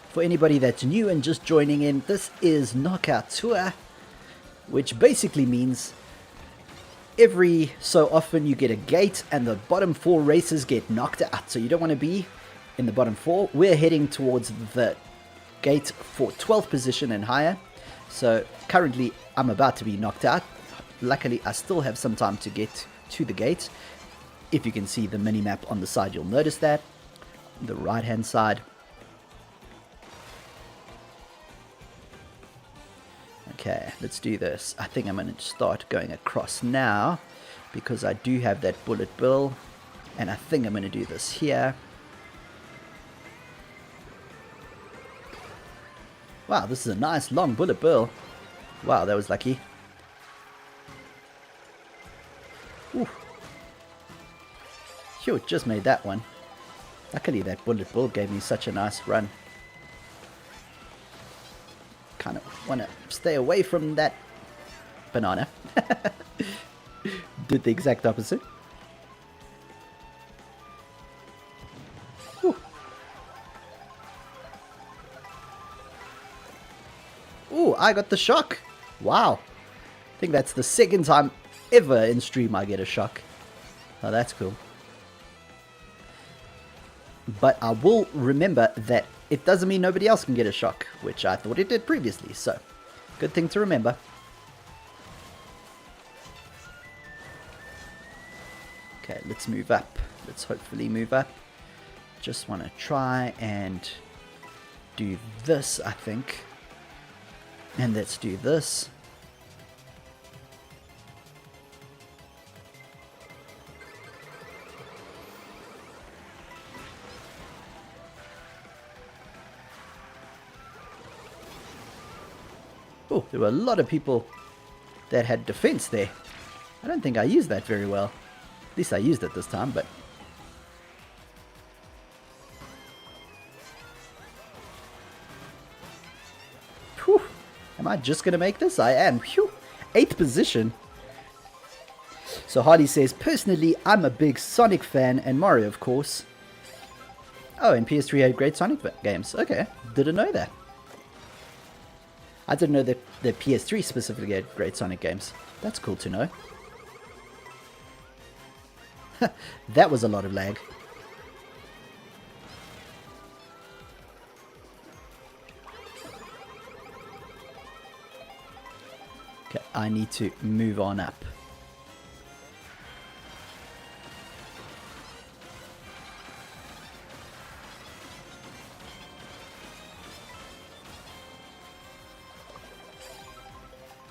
For anybody that's new and just joining in, this is Knockout Tour, which basically means every so often you get a gate and the bottom 4 racers get knocked out. So you don't want to be in the bottom 4. We're heading towards the gate for 12th position and higher. So currently I'm about to be knocked out. Luckily I still have some time to get to the gate. If you can see the mini-map on the side, you'll notice that. The right hand side. Okay, let's do this. I think I'm going to start going across now because I do have that bullet bill, and I think I'm going to do this here. Wow, this is a nice long bullet bill. Wow, that was lucky. Ooh. Phew, just made that one. Luckily that bullet bill gave me such a nice run. Kind of want to stay away from that banana. Did the exact opposite. I got the shock. Wow. I think that's the second time ever in stream I get a shock. Oh, that's cool. But I will remember that it doesn't mean nobody else can get a shock, which I thought it did previously, so good thing to remember. Okay, let's move up. Let's hopefully move up. Just want to try and do this, I think. And let's do this. Oh, there were a lot of people that had defense there. I don't think I used that very well. At least I used it this time, but... Whew. Am I just going to make this? I am. Whew. 8th position. So Harley says, personally, I'm a big Sonic fan, and Mario, of course. Oh, and PS3 had great Sonic games. Okay, didn't know that. I didn't know that the PS3 specifically had great Sonic games. That's cool to know. That was a lot of lag. Okay, I need to move on up.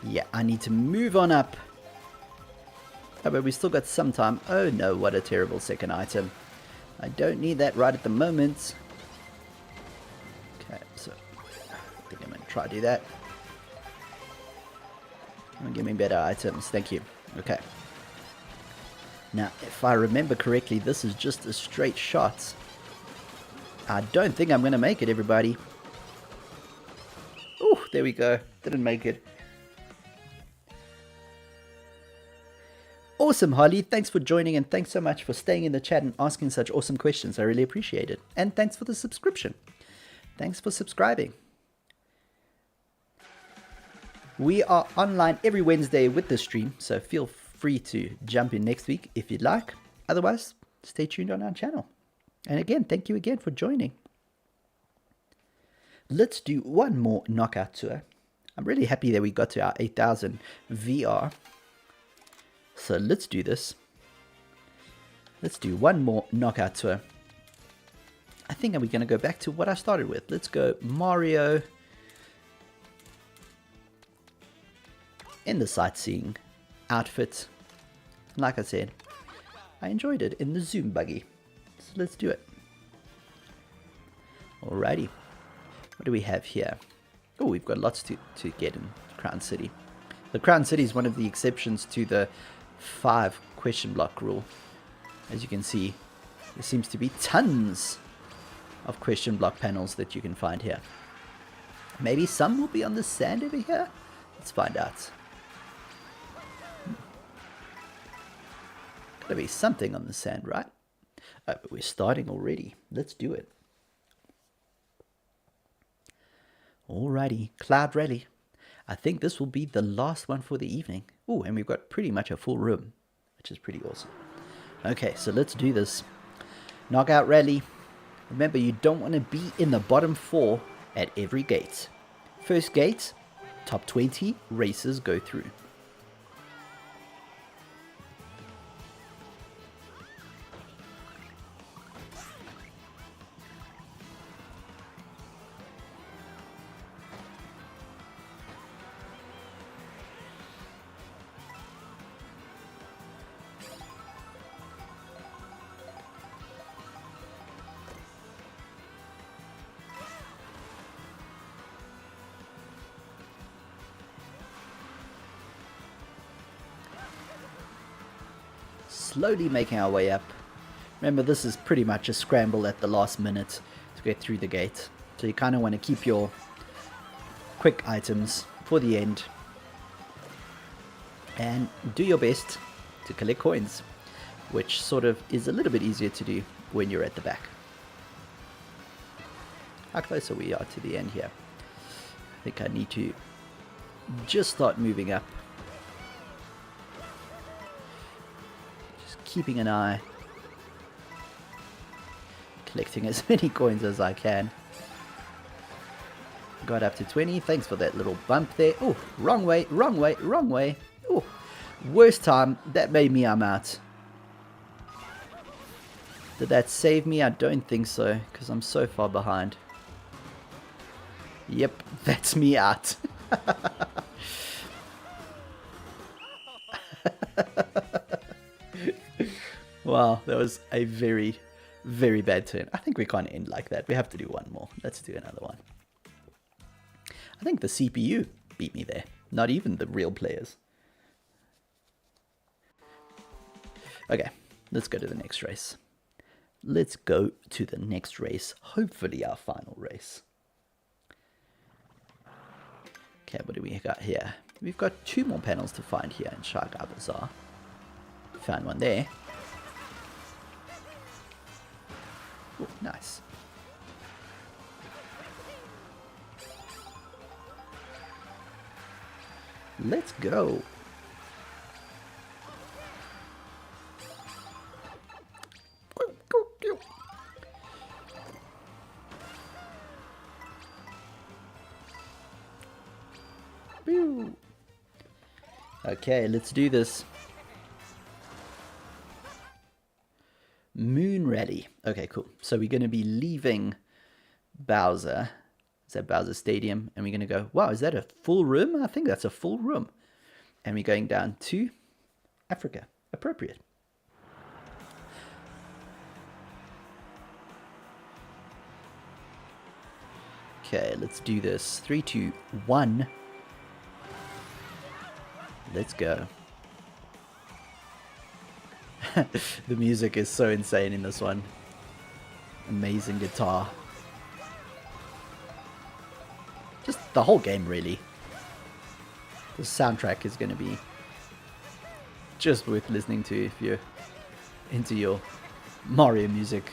Yeah, I need to move on up. Oh, but we still got some time. Oh no, what a terrible second item. I don't need that right at the moment. Okay, so I think I'm going to try to do that. Give me better items, thank you. Okay. Now, if I remember correctly, this is just a straight shot. I don't think I'm going to make it, everybody. Oh, there we go. Didn't make it. Awesome, Harley. Thanks for joining, and thanks so much for staying in the chat and asking such awesome questions. I really appreciate it. And thanks for the subscription. Thanks for subscribing. We are online every Wednesday with the stream, so feel free to jump in next week if you'd like. Otherwise, stay tuned on our channel. And again, thank you again for joining. Let's do one more knockout tour. I'm really happy that we got to our 8,000 VR. So let's do this. Let's do one more knockout tour. I think we're going to go back to what I started with. Let's go Mario in the sightseeing outfit. Like I said, I enjoyed it in the Zoom buggy. So let's do it. Alrighty. What do we have here? Oh, we've got lots to get in Crown City. The Crown City is one of the exceptions to the 5 question block rule. As you can see, there seems to be tons of question block panels that you can find here. Maybe some will be on the sand over here? Let's find out. Gotta be something on the sand, right? Oh, but we're starting already. Let's do it. Alrighty, Cloud Rally. I think this will be the last one for the evening. Oh, and we've got pretty much a full room, which is pretty awesome. Okay, so let's do this. Knockout Rally. Remember, you don't want to be in the bottom 4 at every gate. First gate, top 20 racers go through. Slowly making our way up. Remember, this is pretty much a scramble at the last minute to get through the gate. So you kind of want to keep your quick items for the end. And do your best to collect coins, which sort of is a little bit easier to do when you're at the back. How close are we to the end here? I think I need to just start moving up. Just keeping an eye. Collecting as many coins as I can. Got up to 20. Thanks for that little bump there. Oh, wrong way, wrong way, wrong way. Oh, worst time. That made me I'm out. Did that save me? I don't think so, because I'm so far behind. Yep, that's me out. Wow, that was a very, very bad turn. I think we can't end like that. We have to do one more. Let's do another one. I think the CPU beat me there. Not even the real players. Okay, let's go to the next race. Let's go to the next race. Hopefully our final race. Okay, what do we got here? We've got 2 more panels to find here in Shark Eye Bazaar. Found one there. Oh, nice. Let's go. Okay, let's do this. Moon Rally. Okay, cool. So we're going to be leaving Bowser. Is that Bowser Stadium? And we're going to go, wow, is that a full room? I think that's a full room. And we're going down to Africa. Appropriate. Okay, let's do this. 3, 2, 1. Let's go. The music is so insane in this one. Amazing guitar. Just the whole game, really. The soundtrack is going to be just worth listening to if you're into your Mario music.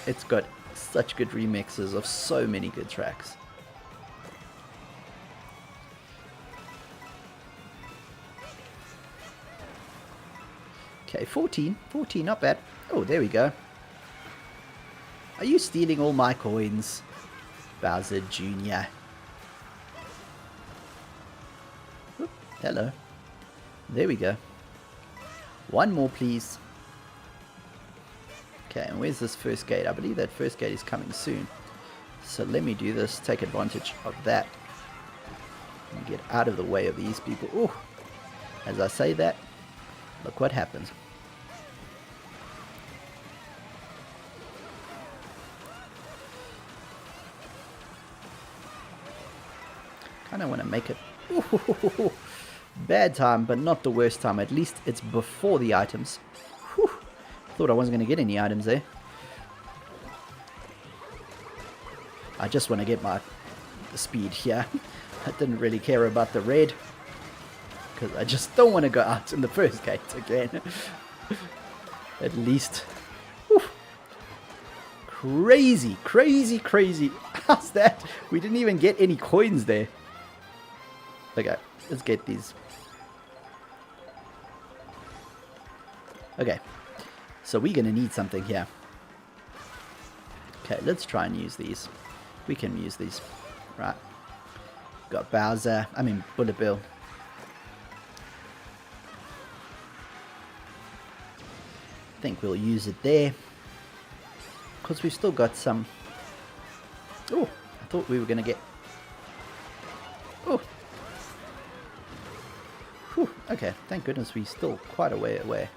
It's got such good remixes of so many good tracks. Okay, 14, not bad. Oh, there we go. Are you stealing all my coins, Bowser Jr.? Oop, hello. There we go. One more, please. Okay, and where's this first gate? I believe that first gate is coming soon. So let me do this, take advantage of that. And get out of the way of these people. Oh, as I say that, look what happens. Kind of want to make it. Ooh, bad time, but not the worst time. At least it's before the items. Whew. Thought I wasn't going to get any items there. I just want to get my speed here. I didn't really care about the red, because I just don't want to go out in the first gate again. At least. Whew. Crazy, crazy, crazy. How's that? We didn't even get any coins there. Okay, let's get these. Okay, so we're going to need something here. Okay, let's try and use these. We can use these. Right. Got Bowser. I mean, Bullet Bill. I think we'll use it there. Because we've still got some... Oh, I thought we were going to get... Oh. Whew, okay, thank goodness we're still quite a way away.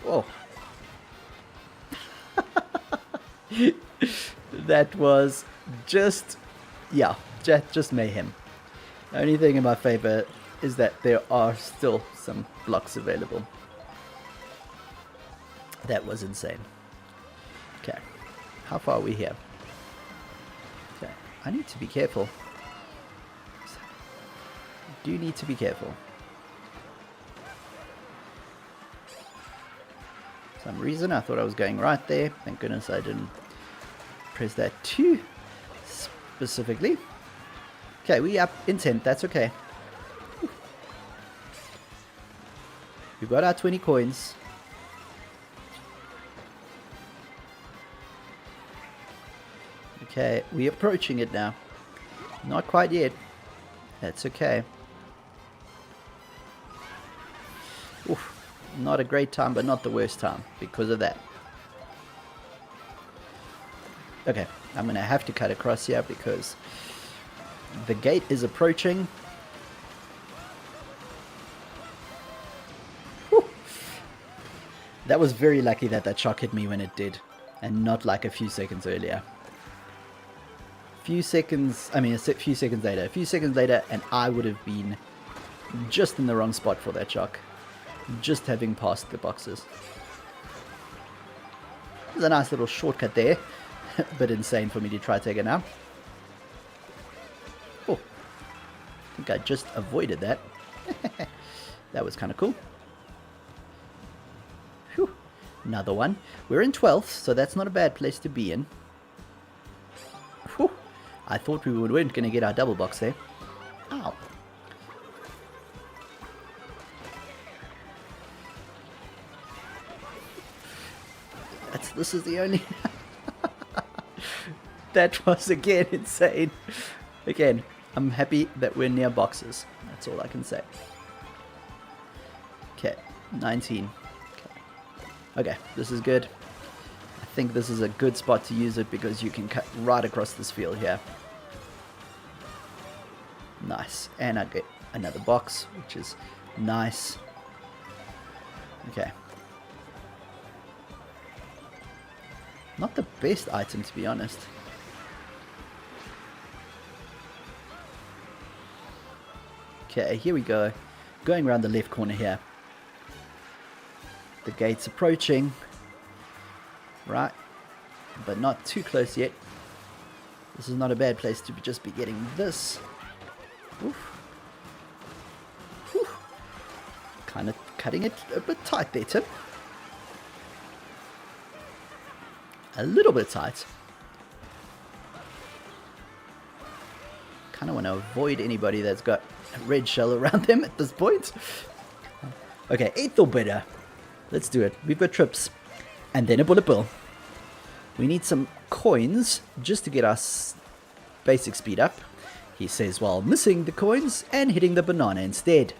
Whoa. That was just, yeah, just mayhem. The only thing in my favor is that there are still some blocks available. That was insane. Okay, how far are we here? Okay, I need to be careful. I do need to be careful. For some reason I thought I was going right there. Thank goodness I didn't press that too specifically. Okay, we up in 10th. That's okay. We've got our 20 coins. Okay, we're approaching it now. Not quite yet. That's okay. Oof. Not a great time, but not the worst time because of that. Okay, I'm going to have to cut across here because the gate is approaching. Whew. That was very lucky that that shock hit me when it did, and not like a few seconds earlier. A few seconds later, and I would have been just in the wrong spot for that shock. Just having passed the boxes. There's a nice little shortcut there. Bit insane for me to try to take it now. Oh, I think I just avoided that. That was kind of cool. Whew. Another one. We're in 12th, so that's not a bad place to be in. Whew. I thought we weren't going to get our double box there. Ow. This is the only... That was again insane. Again, I'm happy that we're near boxes. That's all I can say. Okay, 19. Okay, this is good. I think this is a good spot to use it because you can cut right across this field here. Nice. And I get another box, which is nice. Okay. Not the best item, to be honest. Okay, here we go. Going around the left corner here. The gate's approaching. Right. But not too close yet. This is not a bad place to just be getting this. Oof. Kind of cutting it a bit tight there, Tim. A little bit tight. Kind of want to avoid anybody that's got a red shell around them at this point. Okay, 8th or better. Let's do it. We've got trips. And then a bullet bill. We need some coins just to get our basic speed up. He says while missing the coins and hitting the banana instead.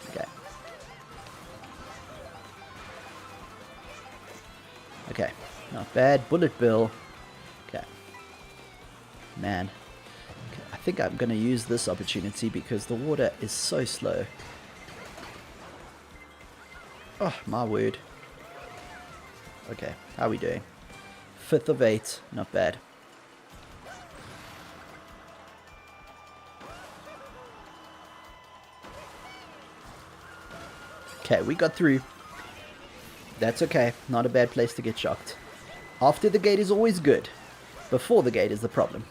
Okay. Okay, not bad. Bullet bill. Okay. Man. Okay. I think I'm going to use this opportunity because the water is so slow. Oh, my word. Okay, how are we doing? 5th of 8. Not bad. Okay, we got through. That's okay. Not a bad place to get shocked. After the gate is always good. Before the gate is the problem.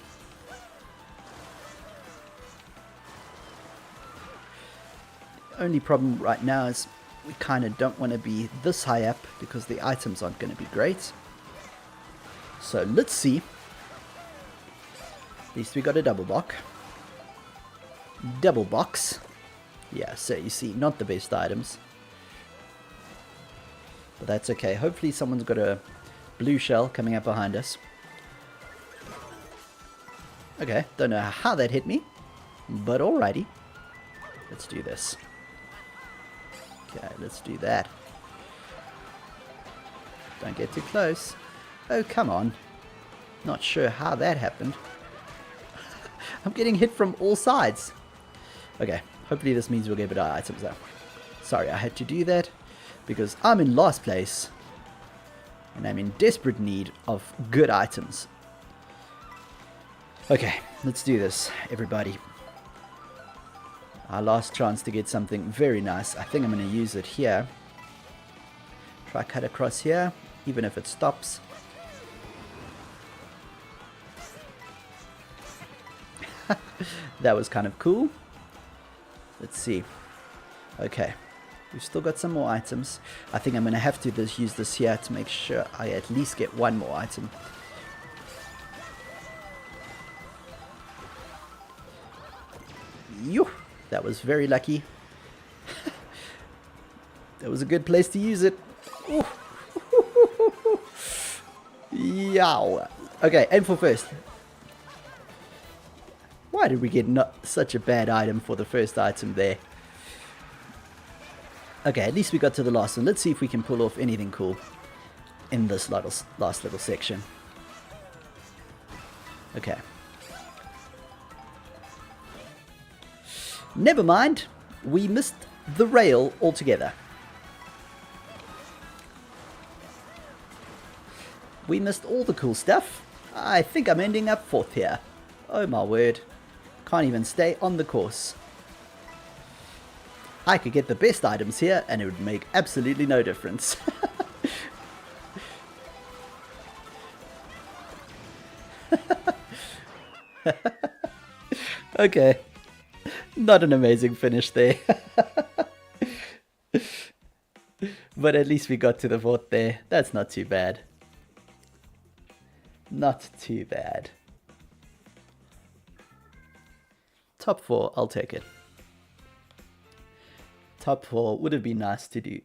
The only problem right now is we kind of don't want to be this high up because the items aren't going to be great. So let's see. At least we got a double box. Double box. Yeah, so you see, not the best items. But that's okay. Hopefully someone's got a blue shell coming up behind us. Okay, don't know how that hit me. But alrighty. Let's do this. Okay, let's do that. Don't get too close. Oh, come on. Not sure how that happened. I'm getting hit from all sides. Okay, hopefully this means we'll get better items though. Sorry, I had to do that because I'm in last place and I'm in desperate need of good items. Okay, let's do this, everybody. Our last chance to get something very nice. I think I'm going to use it here. Try cut across here, even if it stops. That was kind of cool. Let's see. Okay. We've still got some more items. I think I'm going to have to use this here to make sure I at least get one more item. Yo, that was very lucky. That was a good place to use it. Yow. Okay, aim for first. Why did we get not such a bad item for the first item there? Okay, at least we got to the last one. Let's see if we can pull off anything cool in this last little section. Okay. Never mind. We missed the rail altogether. We missed all the cool stuff. I think I'm ending up 4th here. Oh my word. Can't even stay on the course. I could get the best items here and it would make absolutely no difference. Okay. Not an amazing finish there. But at least we got to the 4th there. That's not too bad. Not too bad. Top 4, I'll take it. Top 4 would have been nice to do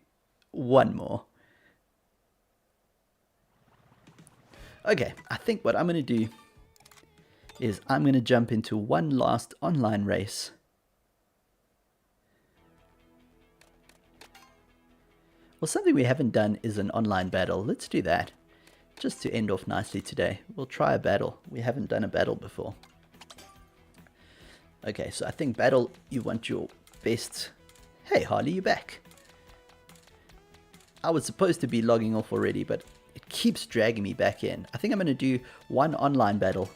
one more. Okay, I think what I'm going to do is I'm going to jump into one last online race. Well, something we haven't done is an online battle. Let's do that. Just to end off nicely today. We'll try a battle. We haven't done a battle before. Okay, so I think battle, you want your best. Hey, Harley, you back. I was supposed to be logging off already, but it keeps dragging me back in. I think I'm going to do one online battle,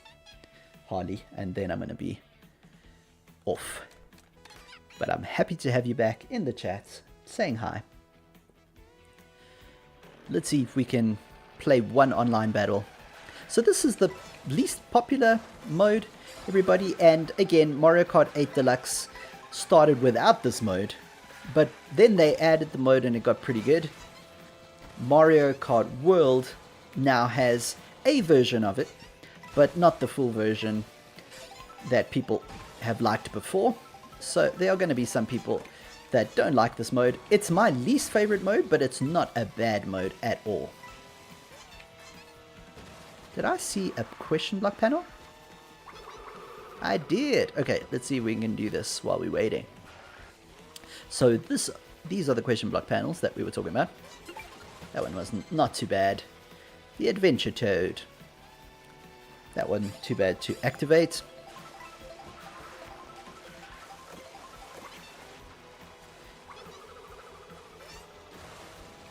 Harley, and then I'm going to be off. But I'm happy to have you back in the chat, saying hi. Let's see if we can play one online battle. So this is the least popular mode, everybody. And again, Mario Kart 8 Deluxe started without this mode. But then they added the mode and it got pretty good. Mario Kart World now has a version of it, but not the full version that people have liked before. So there are going to be some people that don't like this mode. It's my least favorite mode, but it's not a bad mode at all. Did I see a question block panel? I did. Okay, let's see if we can do this while we're waiting. So these are the question block panels that we were talking about. That one was not too bad. The Adventure Toad. That one too bad to activate.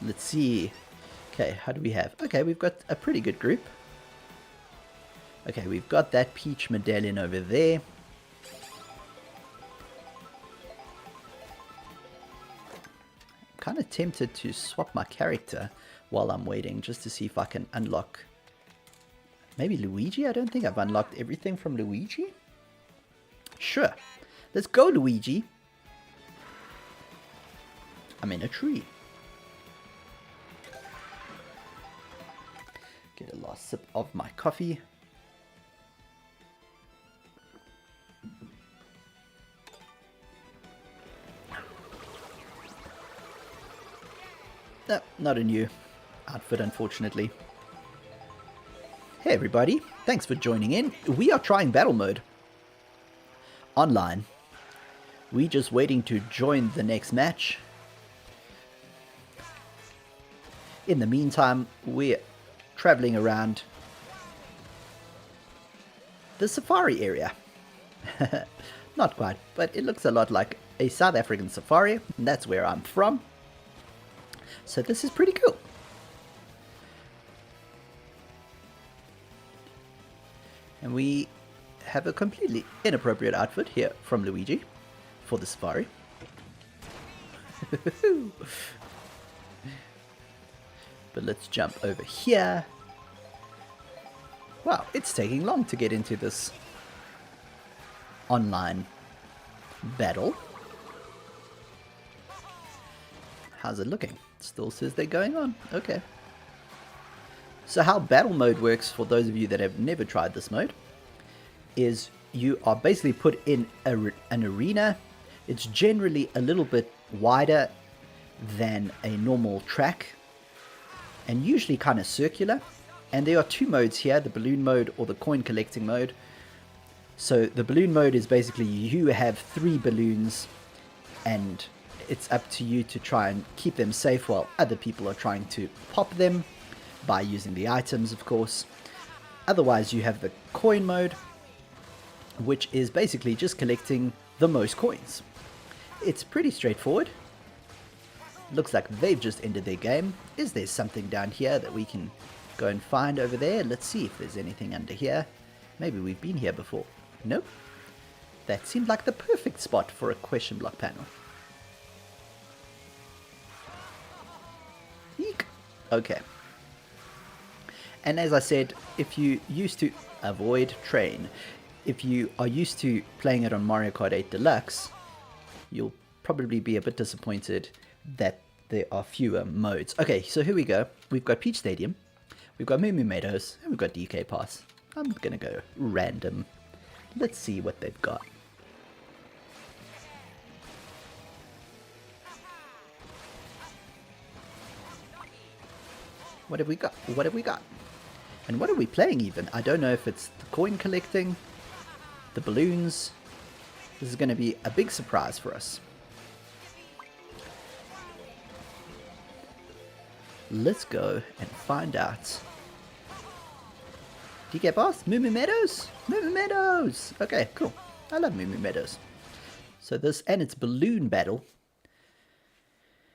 Let's see. Okay, how do we have? Okay, we've got a pretty good group. Okay, we've got that Peach medallion over there. Kind of tempted to swap my character while I'm waiting just to see if I can unlock maybe Luigi. I don't think I've unlocked everything from Luigi. Sure, let's go, Luigi. I'm in a tree. Get a last sip of my coffee. No, not a new outfit, unfortunately. Hey everybody, thanks for joining in. We are trying battle mode online. We just waiting to join the next match. In the meantime, we're traveling around the safari area. Not quite, but it looks a lot like a South African safari, and that's where I'm from. So this is pretty cool. And we have a completely inappropriate outfit here from Luigi for the safari. But let's jump over here. Wow, it's taking long to get into this online battle. How's it looking? Still says they're going on. Okay. So how battle mode works, for those of you that have never tried this mode, is you are basically put in an arena. It's generally a little bit wider than a normal track, and usually kind of circular. And there are two modes here, the balloon mode or the coin collecting mode. So the balloon mode is basically you have 3 balloons, and it's up to you to try and keep them safe while other people are trying to pop them by using the items, of course. Otherwise, you have the coin mode, which is basically just collecting the most coins. It's pretty straightforward. Looks like they've just ended their game. Is there something down here that we can go and find over there? Let's see if there's anything under here. Maybe we've been here before. Nope. That seemed like the perfect spot for a question block panel. Eek. Okay. And as I said, if you used to avoid train, if you are used to playing it on Mario Kart 8 Deluxe, you'll probably be a bit disappointed that there are fewer modes. Okay, so here we go. We've got Peach Stadium, we've got Moo Moo Meadows, and we've got DK Pass. I'm gonna go random. Let's see what they've got. What have we got? What have we got? And what are we playing even? I don't know if it's the coin collecting, the balloons. This is going to be a big surprise for us. Let's go and find out. DK Boss? Moo Moo Meadows? Moo Moo Meadows! Okay, cool. I love Moo Moo Meadows. So this, and it's balloon battle.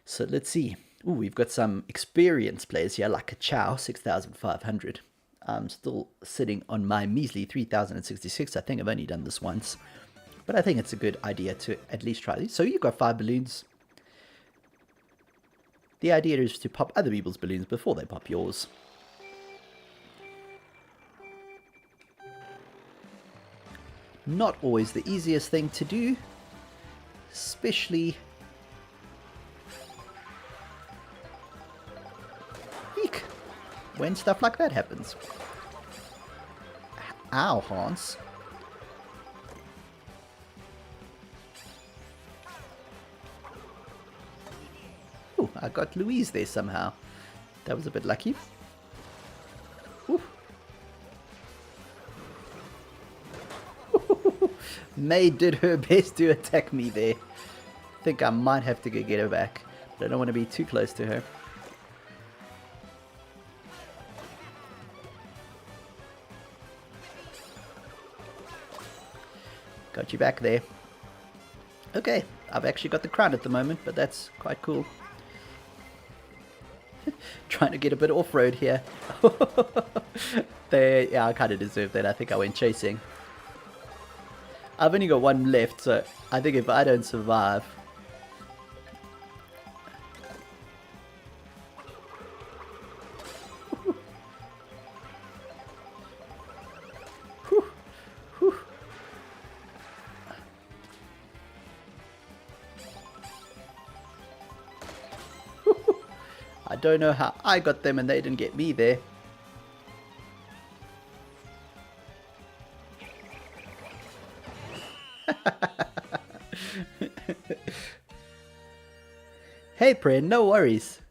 So let's see. Ooh, we've got some experienced players here, like a Chow, 6,500. I'm still sitting on my measly 3,066. I think I've only done this once. But I think it's a good idea to at least try these. So you've got 5 balloons. The idea is to pop other people's balloons before they pop yours. Not always the easiest thing to do, especially when stuff like that happens. Ow, Hans. Ooh, I got Louise there somehow. That was a bit lucky. Ooh. May did her best to attack me there. I think I might have to go get her back, but I don't want to be too close to her. Got you back there. Okay, I've actually got the crown at the moment, but that's quite cool. Trying to get a bit off-road here. There, yeah, I kind of deserve that. I think I went chasing. I've only got one left, so I think if I don't survive... I don't know how I got them and they didn't get me there. Hey Pren, no worries.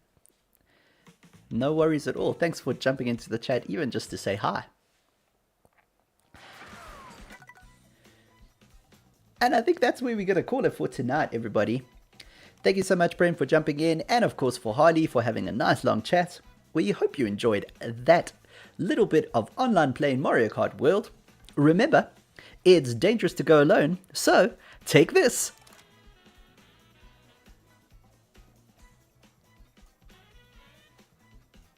No worries at all. Thanks for jumping into the chat even just to say hi. And I think that's where we're going to call it for tonight, everybody. Thank you so much, Brent, for jumping in, and of course for Harley for having a nice long chat. We hope you enjoyed that little bit of online play in Mario Kart World. Remember, it's dangerous to go alone, so take this!